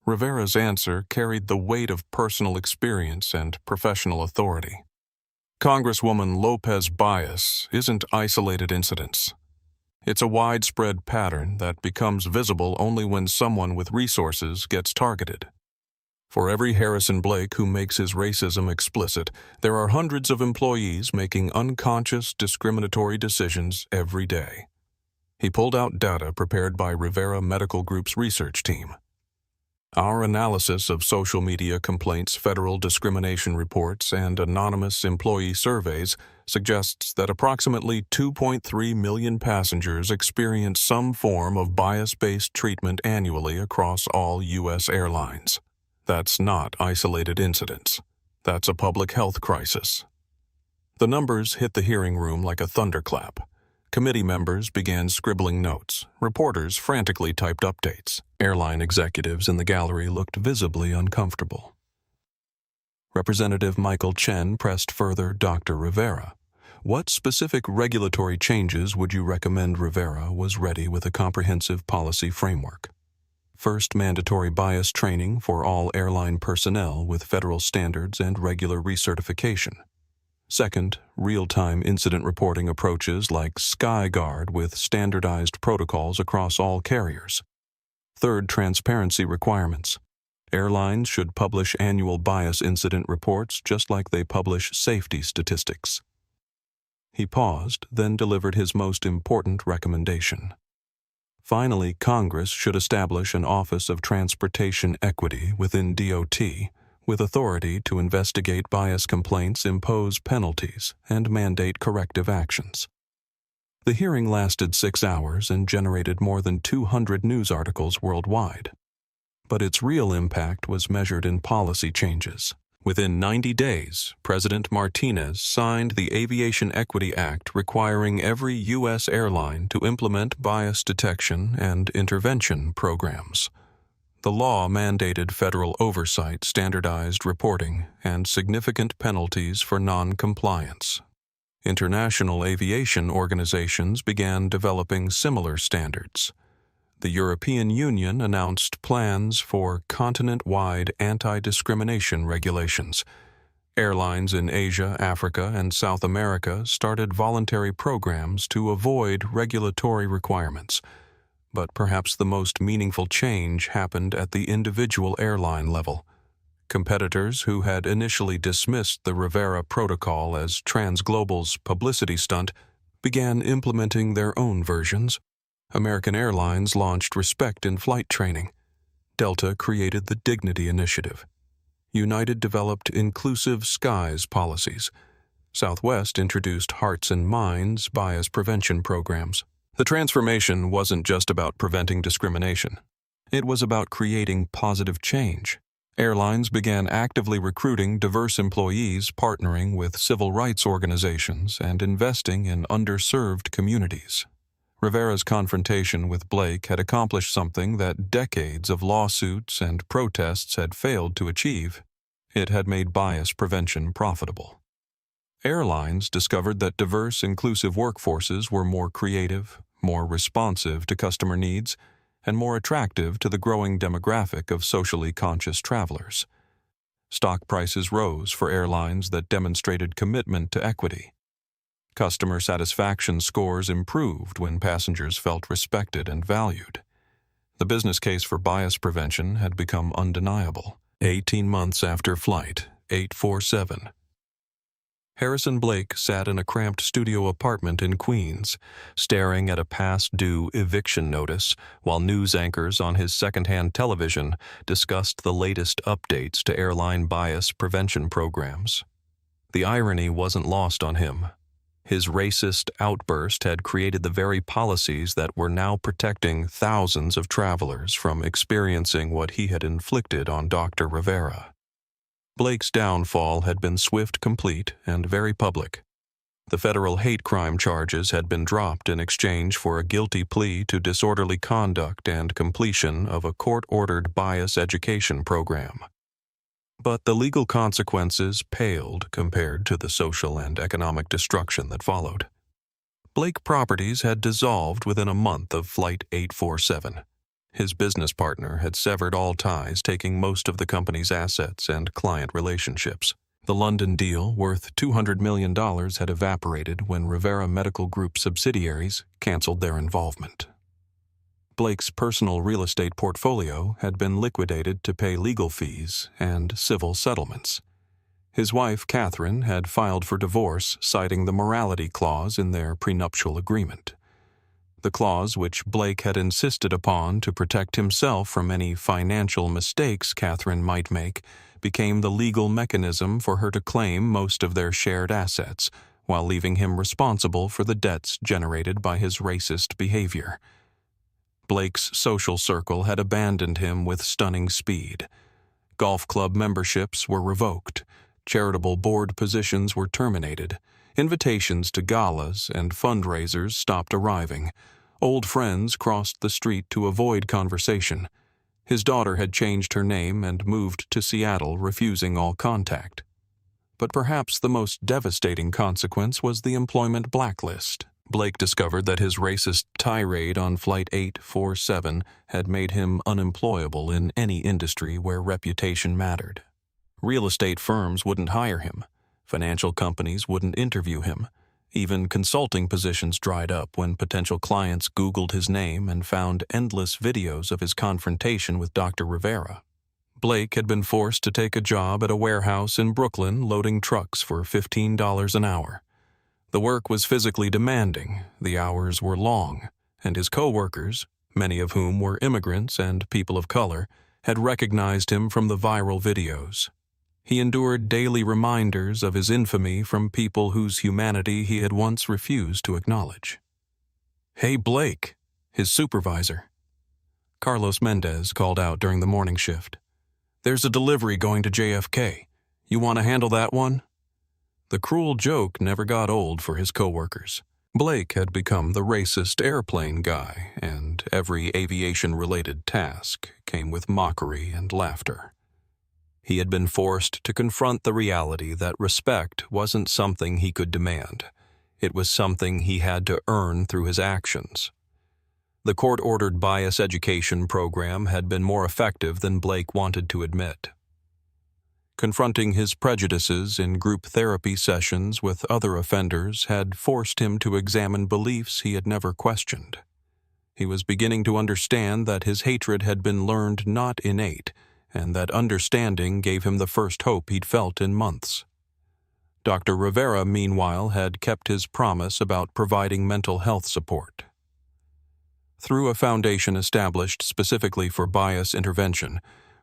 Rivera's answer carried the weight of personal experience and professional authority. Congresswoman Lopez, bias isn't isolated incidents. It's a widespread pattern that becomes visible only when someone with resources gets targeted. For every Harrison Blake who makes his racism explicit, there are hundreds of employees making unconscious discriminatory decisions every day. He pulled out data prepared by Rivera Medical Group's research team. Our analysis of social media complaints, federal discrimination reports, and anonymous employee surveys suggests that approximately 2.3 million passengers experience some form of bias-based treatment annually across all U.S. airlines. That's not isolated incidents. That's a public health crisis. The numbers hit the hearing room like a thunderclap. Committee members began scribbling notes. Reporters frantically typed updates. Airline executives in the gallery looked visibly uncomfortable. Representative Michael Chen pressed further Dr. Rivera. What specific regulatory changes would you recommend Rivera was ready with a comprehensive policy framework? First, mandatory bias training for all airline personnel with federal standards and regular recertification. Second, real-time incident reporting approaches like Skyguard with standardized protocols across all carriers. Third, transparency requirements. Airlines should publish annual bias incident reports just like they publish safety statistics. He paused, then delivered his most important recommendation. Finally, Congress should establish an Office of Transportation Equity within DOT with authority to investigate bias complaints, impose penalties, and mandate corrective actions. The hearing lasted 6 hours and generated more than 200 news articles worldwide. But its real impact was measured in policy changes. Within 90 days, President Martinez signed the Aviation Equity Act requiring every U.S. airline to implement bias detection and intervention programs. The law mandated federal oversight, standardized reporting, and significant penalties for non-compliance. International aviation organizations began developing similar standards. The European Union announced plans for continent-wide anti-discrimination regulations. Airlines in Asia, Africa, and South America started voluntary programs to avoid regulatory requirements. But perhaps the most meaningful change happened at the individual airline level. Competitors who had initially dismissed the Rivera Protocol as Transglobal's publicity stunt began implementing their own versions. American Airlines launched Respect in Flight training. Delta created the Dignity Initiative. United developed Inclusive Skies policies. Southwest introduced Hearts and Minds bias prevention programs. The transformation wasn't just about preventing discrimination. It was about creating positive change. Airlines began actively recruiting diverse employees, partnering with civil rights organizations, and investing in underserved communities. Rivera's confrontation with Blake had accomplished something that decades of lawsuits and protests had failed to achieve. It had made bias prevention profitable. Airlines discovered that diverse, inclusive workforces were more creative, more responsive to customer needs, and more attractive to the growing demographic of socially conscious travelers. Stock prices rose for airlines that demonstrated commitment to equity. Customer satisfaction scores improved when passengers felt respected and valued. The business case for bias prevention had become undeniable. 18 months after Flight 847. Harrison Blake sat in a cramped studio apartment in Queens, staring at a past-due eviction notice while news anchors on his secondhand television discussed the latest updates to airline bias prevention programs. The irony wasn't lost on him. His racist outburst had created the very policies that were now protecting thousands of travelers from experiencing what he had inflicted on Dr. Rivera. Blake's downfall had been swift, complete, and very public. The federal hate crime charges had been dropped in exchange for a guilty plea to disorderly conduct and completion of a court-ordered bias education program. But the legal consequences paled compared to the social and economic destruction that followed. Blake Properties had dissolved within a month of Flight 847. His business partner had severed all ties, taking most of the company's assets and client relationships. The London deal, worth $200 million, had evaporated when Rivera Medical Group subsidiaries canceled their involvement. Blake's personal real estate portfolio had been liquidated to pay legal fees and civil settlements. His wife, Catherine, had filed for divorce, citing the morality clause in their prenuptial agreement. The clause which Blake had insisted upon to protect himself from any financial mistakes Catherine might make became the legal mechanism for her to claim most of their shared assets, while leaving him responsible for the debts generated by his racist behavior. Blake's social circle had abandoned him with stunning speed. Golf club memberships were revoked. Charitable board positions were terminated. Invitations to galas and fundraisers stopped arriving. Old friends crossed the street to avoid conversation. His daughter had changed her name and moved to Seattle, refusing all contact. But perhaps the most devastating consequence was the employment blacklist. Blake discovered that his racist tirade on Flight 847 had made him unemployable in any industry where reputation mattered. Real estate firms wouldn't hire him. Financial companies wouldn't interview him. Even consulting positions dried up when potential clients Googled his name and found endless videos of his confrontation with Dr. Rivera. Blake had been forced to take a job at a warehouse in Brooklyn loading trucks for $15 an hour. The work was physically demanding, the hours were long, and his co-workers, many of whom were immigrants and people of color, had recognized him from the viral videos. He endured daily reminders of his infamy from people whose humanity he had once refused to acknowledge. "Hey, Blake," his supervisor. Carlos Mendez called out during the morning shift. "There's a delivery going to JFK. You want to handle that one?" The cruel joke never got old for his coworkers. Blake had become the racist airplane guy, and every aviation-related task came with mockery and laughter. He had been forced to confront the reality that respect wasn't something he could demand. It was something he had to earn through his actions. The court-ordered bias education program had been more effective than Blake wanted to admit. Confronting his prejudices in group therapy sessions with other offenders had forced him to examine beliefs he had never questioned. He was beginning to understand that his hatred had been learned, not innate, and that understanding gave him the first hope he'd felt in months. Dr. Rivera, meanwhile, had kept his promise about providing mental health support. Through a foundation established specifically for bias intervention,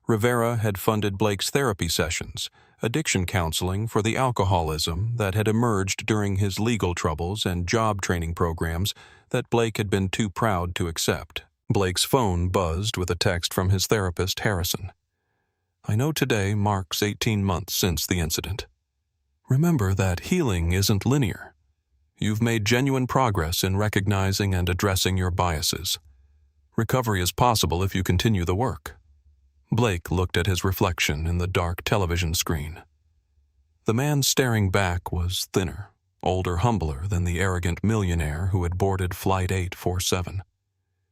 Rivera had funded Blake's therapy sessions, addiction counseling for the alcoholism that had emerged during his legal troubles, and job training programs that Blake had been too proud to accept. Blake's phone buzzed with a text from his therapist, Harrison. "I know today marks 18 months since the incident. Remember that healing isn't linear. You've made genuine progress in recognizing and addressing your biases. Recovery is possible if you continue the work." Blake looked at his reflection in the dark television screen. The man staring back was thinner, older, humbler than the arrogant millionaire who had boarded Flight 847.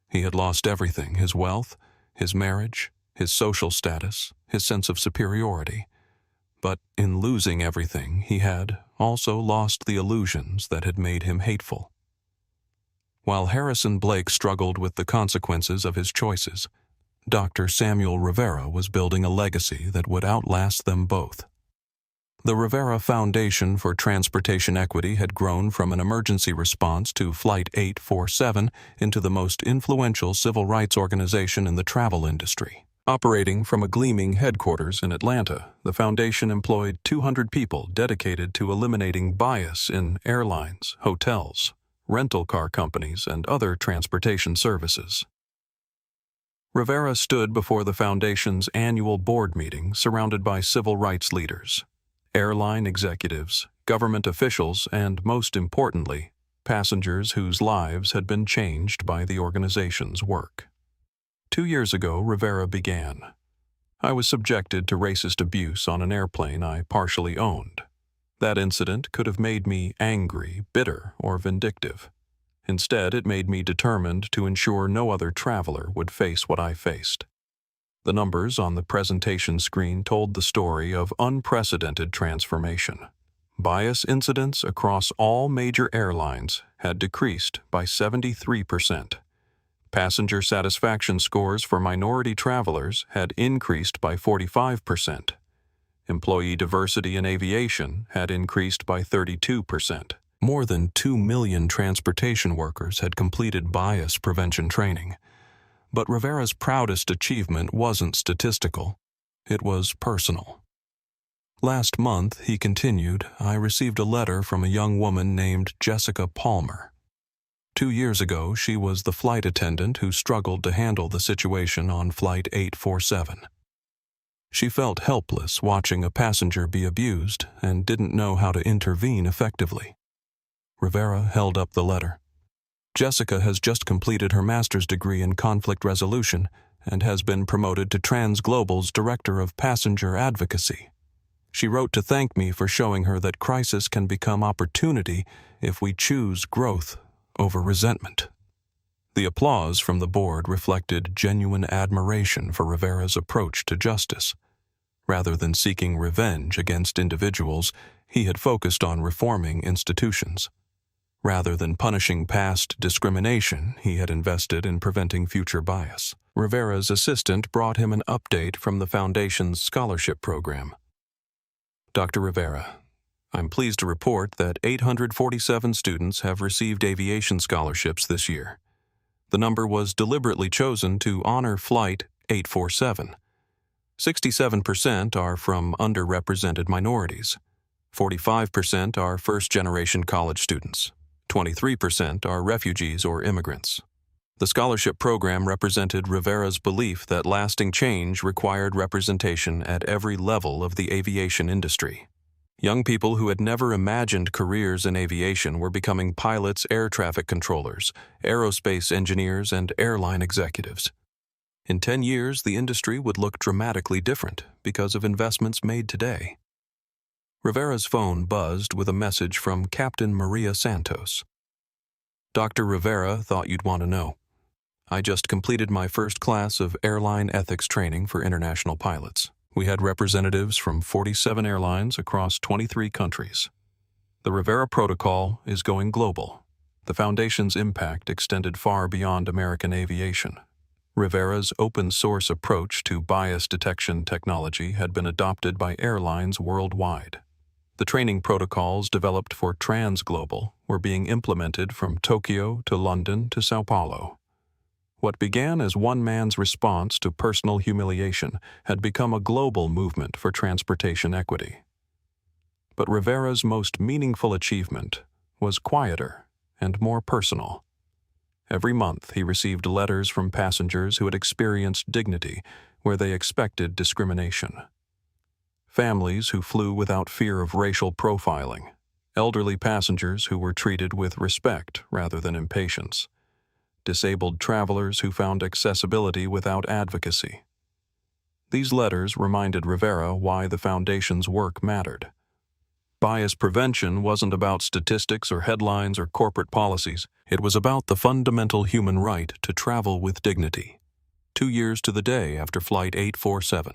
He had lost everything: his wealth, his marriage, his social status, his sense of superiority. But in losing everything, he had also lost the illusions that had made him hateful. While Harrison Blake struggled with the consequences of his choices, Dr. Samuel Rivera was building a legacy that would outlast them both. The Rivera Foundation for Transportation Equity had grown from an emergency response to Flight 847 into the most influential civil rights organization in the travel industry. Operating from a gleaming headquarters in Atlanta, the foundation employed 200 people dedicated to eliminating bias in airlines, hotels, rental car companies, and other transportation services. Rivera stood before the foundation's annual board meeting surrounded by civil rights leaders, airline executives, government officials, and, most importantly, passengers whose lives had been changed by the organization's work. 2 years ago, Rivera began. "I was subjected to racist abuse on an airplane I partially owned. That incident could have made me angry, bitter, or vindictive. Instead, it made me determined to ensure no other traveler would face what I faced." The numbers on the presentation screen told the story of unprecedented transformation. Bias incidents across all major airlines had decreased by 73%. Passenger satisfaction scores for minority travelers had increased by 45%. Employee diversity in aviation had increased by 32%. More than 2 million transportation workers had completed bias prevention training. But Rivera's proudest achievement wasn't statistical. It was personal. "Last month," he continued, "I received a letter from a young woman named Jessica Palmer. 2 years ago, she was the flight attendant who struggled to handle the situation on Flight 847. She felt helpless watching a passenger be abused and didn't know how to intervene effectively." Rivera held up the letter. "Jessica has just completed her master's degree in conflict resolution and has been promoted to TransGlobal's Director of Passenger Advocacy. She wrote to thank me for showing her that crisis can become opportunity if we choose growth over resentment." The applause from the board reflected genuine admiration for Rivera's approach to justice. Rather than seeking revenge against individuals, he had focused on reforming institutions. Rather than punishing past discrimination, he had invested in preventing future bias. Rivera's assistant brought him an update from the Foundation's scholarship program. "Dr. Rivera, I'm pleased to report that 847 students have received aviation scholarships this year. The number was deliberately chosen to honor Flight 847. 67% are from underrepresented minorities. 45% are first-generation college students. 23% are refugees or immigrants." The scholarship program represented Rivera's belief that lasting change required representation at every level of the aviation industry. Young people who had never imagined careers in aviation were becoming pilots, air traffic controllers, aerospace engineers, and airline executives. In 10 years, the industry would look dramatically different because of investments made today. Rivera's phone buzzed with a message from Captain Maria Santos. "Dr. Rivera thought you'd want to know. I just completed my first class of airline ethics training for international pilots. We had representatives from 47 airlines across 23 countries. The Rivera Protocol is going global. The Foundation's impact extended far beyond American aviation. Rivera's open-source approach to bias detection technology had been adopted by airlines worldwide. The training protocols developed for Transglobal were being implemented from Tokyo to London to Sao Paulo. What began as one man's response to personal humiliation had become a global movement for transportation equity. But Rivera's most meaningful achievement was quieter and more personal. Every month he received letters from passengers who had experienced dignity where they expected discrimination. Families who flew without fear of racial profiling, elderly passengers who were treated with respect rather than impatience, disabled travelers who found accessibility without advocacy. These letters reminded Rivera why the Foundation's work mattered. Bias prevention wasn't about statistics or headlines or corporate policies. It was about the fundamental human right to travel with dignity. 2 years to the day after Flight 847,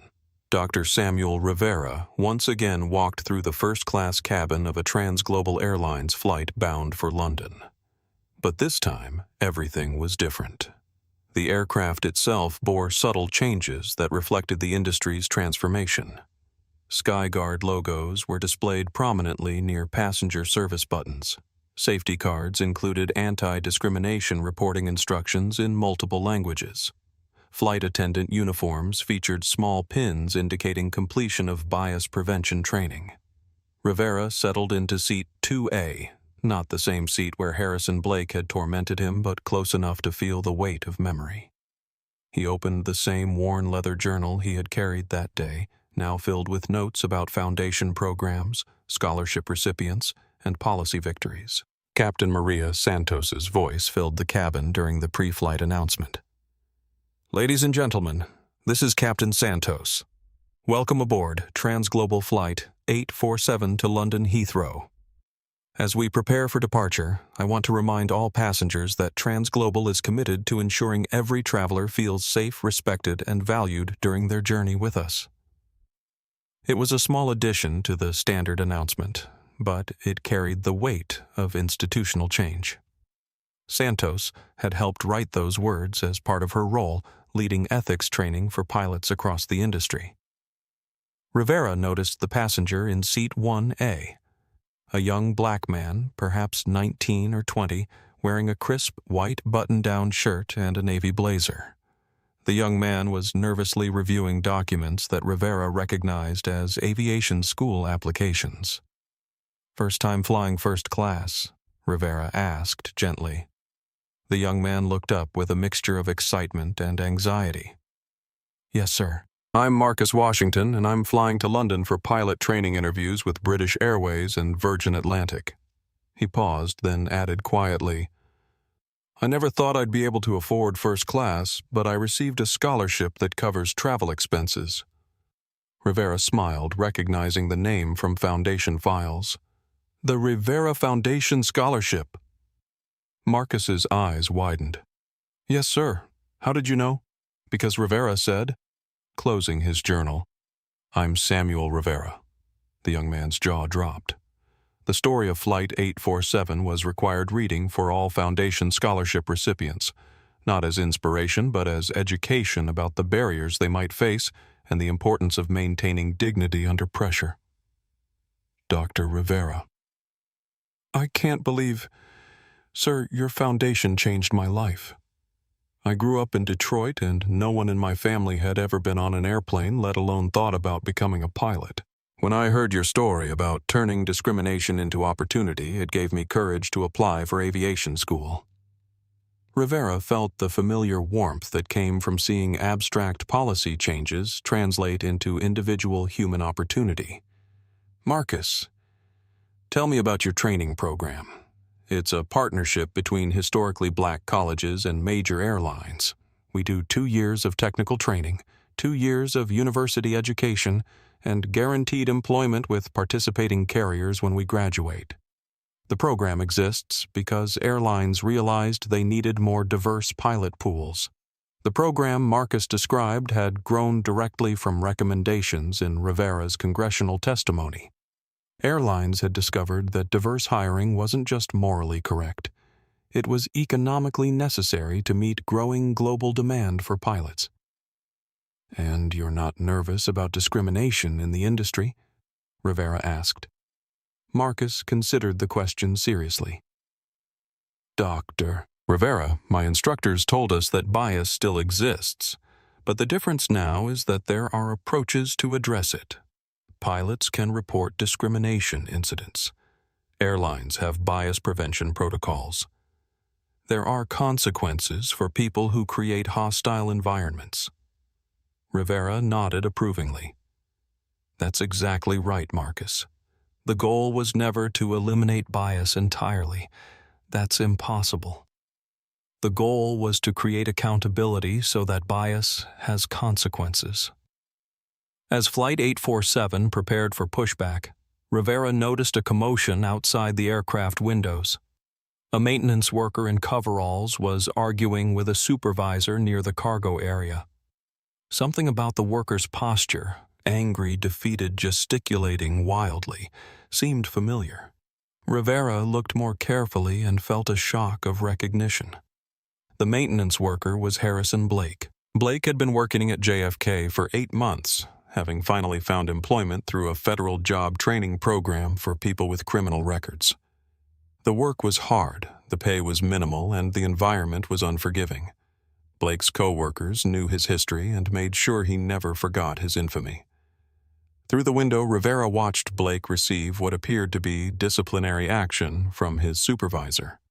Dr. Samuel Rivera once again walked through the first-class cabin of a Transglobal Airlines flight bound for London. But this time, everything was different. The aircraft itself bore subtle changes that reflected the industry's transformation. Skyguard logos were displayed prominently near passenger service buttons. Safety cards included anti-discrimination reporting instructions in multiple languages. Flight attendant uniforms featured small pins indicating completion of bias prevention training. Rivera settled into seat 2A, not the same seat where Harrison Blake had tormented him, but close enough to feel the weight of memory. He opened the same worn leather journal he had carried that day, now filled with notes about Foundation programs, scholarship recipients, and policy victories. Captain Maria Santos's voice filled the cabin during the pre-flight announcement. "Ladies and gentlemen, this is Captain Santos. Welcome aboard Transglobal Flight 847 to London Heathrow. As we prepare for departure, I want to remind all passengers that Transglobal is committed to ensuring every traveler feels safe, respected, and valued during their journey with us." It was a small addition to the standard announcement, but it carried the weight of institutional change. Santos had helped write those words as part of her role leading ethics training for pilots across the industry. Rivera noticed the passenger in seat 1A, a young black man, perhaps 19 or 20, wearing a crisp white button-down shirt and a navy blazer. The young man was nervously reviewing documents that Rivera recognized as aviation school applications. "First time flying first class?" Rivera asked gently. The young man looked up with a mixture of excitement and anxiety. "Yes, sir." "I'm Marcus Washington, and I'm flying to London for pilot training interviews with British Airways and Virgin Atlantic." He paused, then added quietly, "I never thought I'd be able to afford first class, but I received a scholarship that covers travel expenses." Rivera smiled, recognizing the name from Foundation files. "The Rivera Foundation Scholarship." Marcus's eyes widened. "Yes, sir. How did you know?" "Because Rivera said," closing his journal, "I'm Samuel Rivera." The young man's jaw dropped. The story of Flight 847 was required reading for all Foundation scholarship recipients, not as inspiration but as education about the barriers they might face and the importance of maintaining dignity under pressure. Dr. Rivera. "I can't believe... Sir, your foundation changed my life. I grew up in Detroit, and no one in my family had ever been on an airplane, let alone thought about becoming a pilot. When I heard your story about turning discrimination into opportunity, it gave me courage to apply for aviation school." Rivera felt the familiar warmth that came from seeing abstract policy changes translate into individual human opportunity. "Marcus, tell me about your training program. It's a partnership between historically black colleges and major airlines. We do 2 years of technical training, 2 years of university education, and guaranteed employment with participating carriers when we graduate." The program exists because airlines realized they needed more diverse pilot pools. The program Marcus described had grown directly from recommendations in Rivera's congressional testimony. Airlines had discovered that diverse hiring wasn't just morally correct. It was economically necessary to meet growing global demand for pilots. "And you're not nervous about discrimination in the industry?" Rivera asked. Marcus considered the question seriously. "Dr. Rivera, my instructors told us that bias still exists, but the difference now is that there are approaches to address it. Pilots can report discrimination incidents. Airlines have bias prevention protocols. There are consequences for people who create hostile environments." Rivera nodded approvingly. "That's exactly right, Marcus. The goal was never to eliminate bias entirely. That's impossible. The goal was to create accountability so that bias has consequences." As Flight 847 prepared for pushback, Rivera noticed a commotion outside the aircraft windows. A maintenance worker in coveralls was arguing with a supervisor near the cargo area. Something about the worker's posture, angry, defeated, gesticulating wildly, seemed familiar. Rivera looked more carefully and felt a shock of recognition. The maintenance worker was Harrison Blake. Blake had been working at JFK for 8 months, having finally found employment through a federal job training program for people with criminal records. The work was hard, the pay was minimal, and the environment was unforgiving. Blake's co-workers knew his history and made sure he never forgot his infamy. Through the window, Rivera watched Blake receive what appeared to be disciplinary action from his supervisor.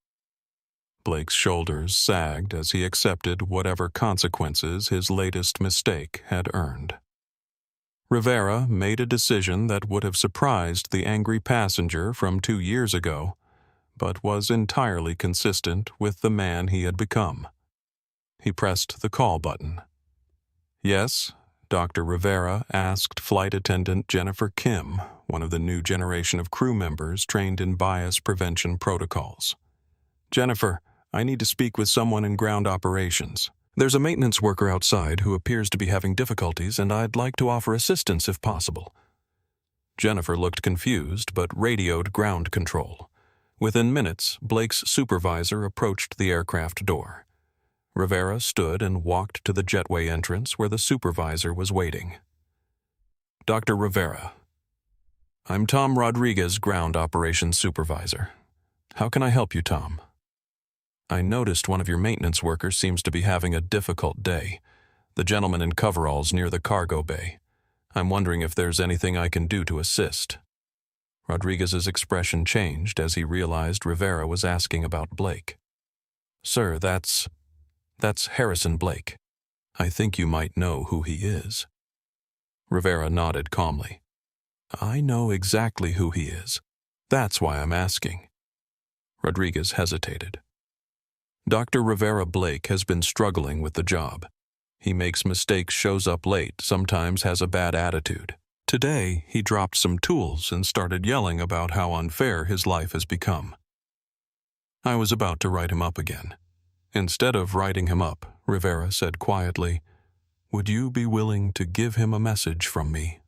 Blake's shoulders sagged as he accepted whatever consequences his latest mistake had earned. Rivera made a decision that would have surprised the angry passenger from 2 years ago, but was entirely consistent with the man he had become. He pressed the call button. "Yes," Dr. Rivera asked Flight Attendant Jennifer Kim, one of the new generation of crew members trained in bias prevention protocols. "Jennifer, I need to speak with someone in ground operations. There's a maintenance worker outside who appears to be having difficulties, and I'd like to offer assistance if possible." Jennifer looked confused but radioed ground control. Within minutes, Blake's supervisor approached the aircraft door. Rivera stood and walked to the jetway entrance where the supervisor was waiting. "Dr. Rivera, I'm Tom Rodriguez, ground operations supervisor. How can I help you, Tom? I noticed one of your maintenance workers seems to be having a difficult day, the gentleman in coveralls near the cargo bay. I'm wondering if there's anything I can do to assist." Rodriguez's expression changed as he realized Rivera was asking about Blake. "Sir, that's Harrison Blake. I think you might know who he is." Rivera nodded calmly. "I know exactly who he is. That's why I'm asking." Rodriguez hesitated. "Dr. Rivera Blake has been struggling with the job. He makes mistakes, shows up late, sometimes has a bad attitude. Today, he dropped some tools and started yelling about how unfair his life has become. I was about to write him up again. Instead of writing him up, Rivera said quietly, 'Would you be willing to give him a message from me?'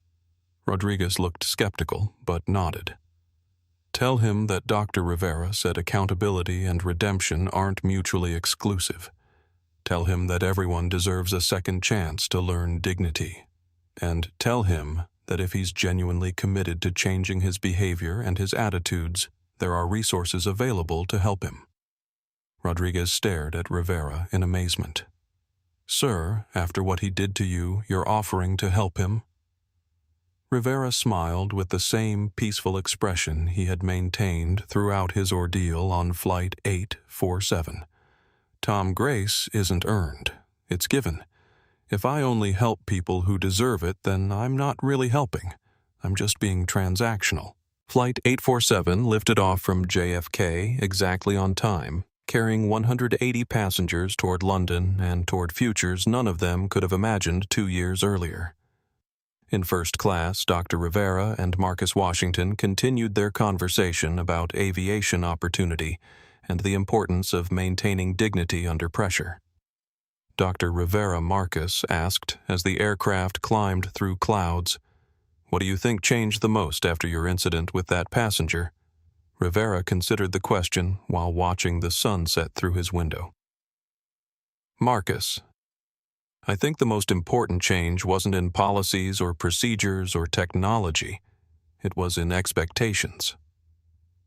Rodriguez looked skeptical, but nodded. 'Tell him that Dr. Rivera said accountability and redemption aren't mutually exclusive. Tell him that everyone deserves a second chance to learn dignity. And tell him that if he's genuinely committed to changing his behavior and his attitudes, there are resources available to help him.' Rodriguez stared at Rivera in amazement. 'Sir, after what he did to you, you're offering to help him?' Rivera smiled with the same peaceful expression he had maintained throughout his ordeal on Flight 847. 'Tom, grace isn't earned. It's given. If I only help people who deserve it, then I'm not really helping. I'm just being transactional.' Flight 847 lifted off from JFK exactly on time, carrying 180 passengers toward London and toward futures none of them could have imagined 2 years earlier. In first class, Dr. Rivera and Marcus Washington continued their conversation about aviation opportunity and the importance of maintaining dignity under pressure. Dr. Rivera Marcus asked as the aircraft climbed through clouds, "What do you think changed the most after your incident with that passenger?" Rivera considered the question while watching the sun set through his window. Marcus: "I think the most important change wasn't in policies or procedures or technology. It was in expectations.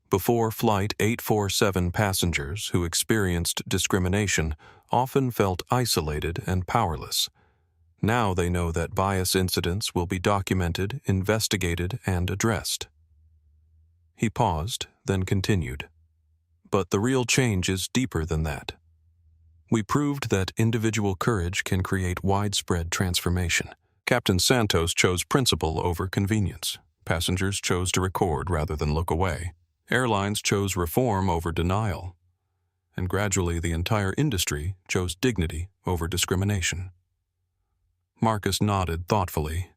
Before Flight 847 passengers who experienced discrimination often felt isolated and powerless. Now they know that bias incidents will be documented, investigated, and addressed." He paused, then continued. "But the real change is deeper than that. We proved that individual courage can create widespread transformation. Captain Santos chose principle over convenience. Passengers chose to record rather than look away. Airlines chose reform over denial. And gradually the entire industry chose dignity over discrimination." Marcus nodded thoughtfully.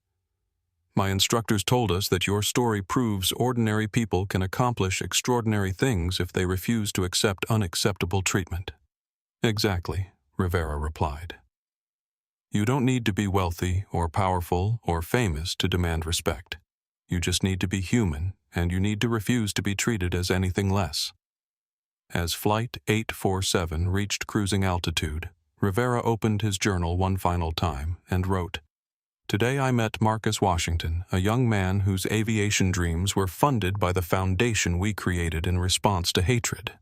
"My instructors told us that your story proves ordinary people can accomplish extraordinary things if they refuse to accept unacceptable treatment." "Exactly," Rivera replied. "You don't need to be wealthy or powerful or famous to demand respect. You just need to be human, and you need to refuse to be treated as anything less." As Flight 847 reached cruising altitude, Rivera opened his journal one final time and wrote, "Today I met Marcus Washington, a young man whose aviation dreams were funded by the foundation we created in response to hatred.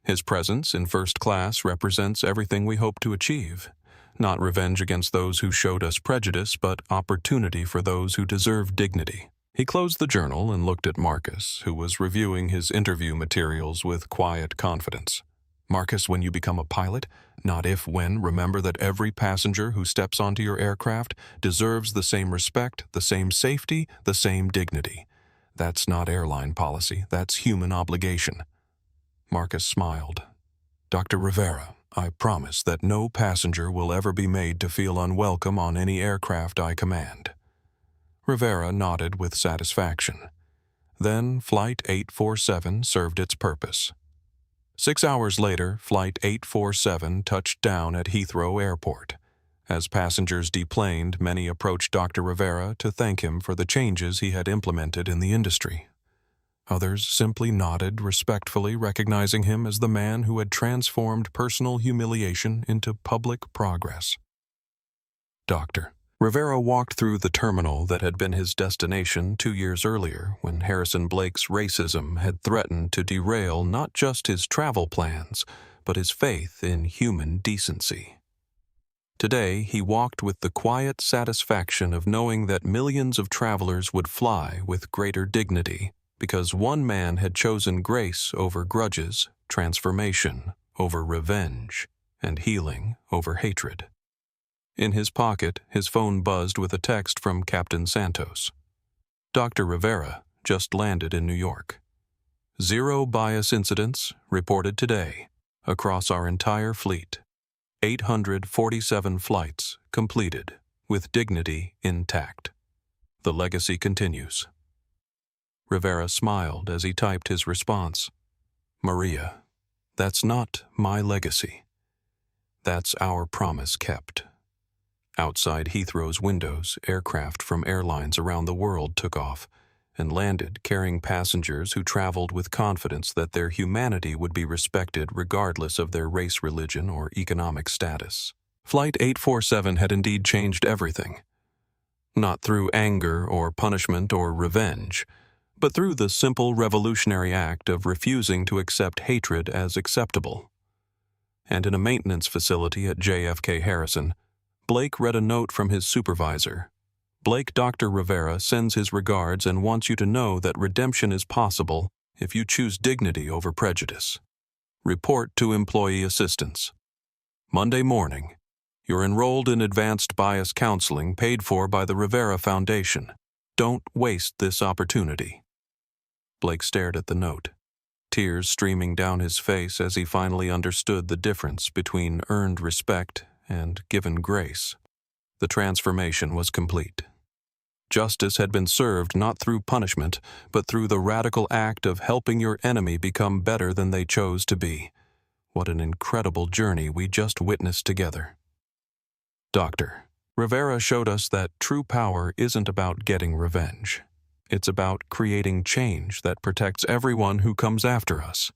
His presence in first class represents everything we hope to achieve, not revenge against those who showed us prejudice, but opportunity for those who deserve dignity." He closed the journal and looked at Marcus, who was reviewing his interview materials with quiet confidence. "Marcus, when you become a pilot, not if, when, remember that every passenger who steps onto your aircraft deserves the same respect, the same safety, the same dignity. That's not airline policy, that's human obligation." Marcus smiled. "Dr. Rivera, I promise that no passenger will ever be made to feel unwelcome on any aircraft I command." Rivera nodded with satisfaction. Then Flight 847 served its purpose. 6 hours later, Flight 847 touched down at Heathrow Airport. As passengers deplaned, many approached Dr. Rivera to thank him for the changes he had implemented in the industry. Others simply nodded respectfully, recognizing him as the man who had transformed personal humiliation into public progress. Dr. Rivera walked through the terminal that had been his destination 2 years earlier, when Harrison Blake's racism had threatened to derail not just his travel plans, but his faith in human decency. Today, he walked with the quiet satisfaction of knowing that millions of travelers would fly with greater dignity, because one man had chosen grace over grudges, transformation over revenge, and healing over hatred. In his pocket, his phone buzzed with a text from Captain Santos. "Dr. Rivera just landed in New York. 0 bias incidents reported today across our entire fleet. 847 flights completed with dignity intact. The legacy continues." Rivera smiled as he typed his response. "Maria, that's not my legacy. That's our promise kept." Outside Heathrow's windows, aircraft from airlines around the world took off and landed, carrying passengers who traveled with confidence that their humanity would be respected regardless of their race, religion, or economic status. Flight 847 had indeed changed everything. Not through anger or punishment or revenge, but through the simple revolutionary act of refusing to accept hatred as acceptable. And in a maintenance facility at JFK Harrison, Blake read a note from his supervisor. "Blake, Dr. Rivera sends his regards and wants you to know that redemption is possible if you choose dignity over prejudice. Report to employee assistance. Monday morning. You're enrolled in advanced bias counseling paid for by the Rivera Foundation. Don't waste this opportunity." Blake stared at the note, tears streaming down his face as he finally understood the difference between earned respect and given grace. The transformation was complete. Justice had been served not through punishment, but through the radical act of helping your enemy become better than they chose to be. What an incredible journey we just witnessed together. Dr. Rivera showed us that true power isn't about getting revenge. It's about creating change that protects everyone who comes after us.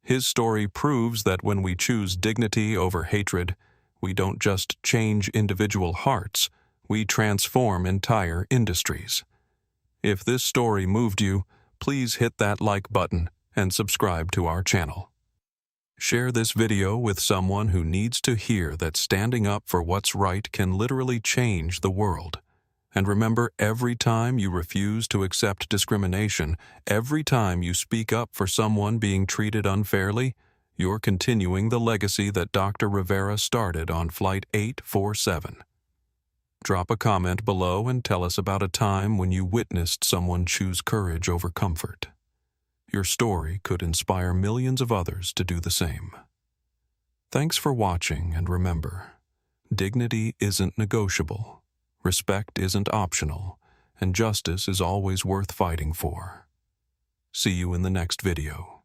His story proves that when we choose dignity over hatred, we don't just change individual hearts, we transform entire industries. If this story moved you, please hit that like button and subscribe to our channel. Share this video with someone who needs to hear that standing up for what's right can literally change the world. And remember, every time you refuse to accept discrimination, every time you speak up for someone being treated unfairly, you're continuing the legacy that Dr. Rivera started on Flight 847. Drop a comment below and tell us about a time when you witnessed someone choose courage over comfort. Your story could inspire millions of others to do the same. Thanks for watching, and remember, dignity isn't negotiable, respect isn't optional, and justice is always worth fighting for. See you in the next video.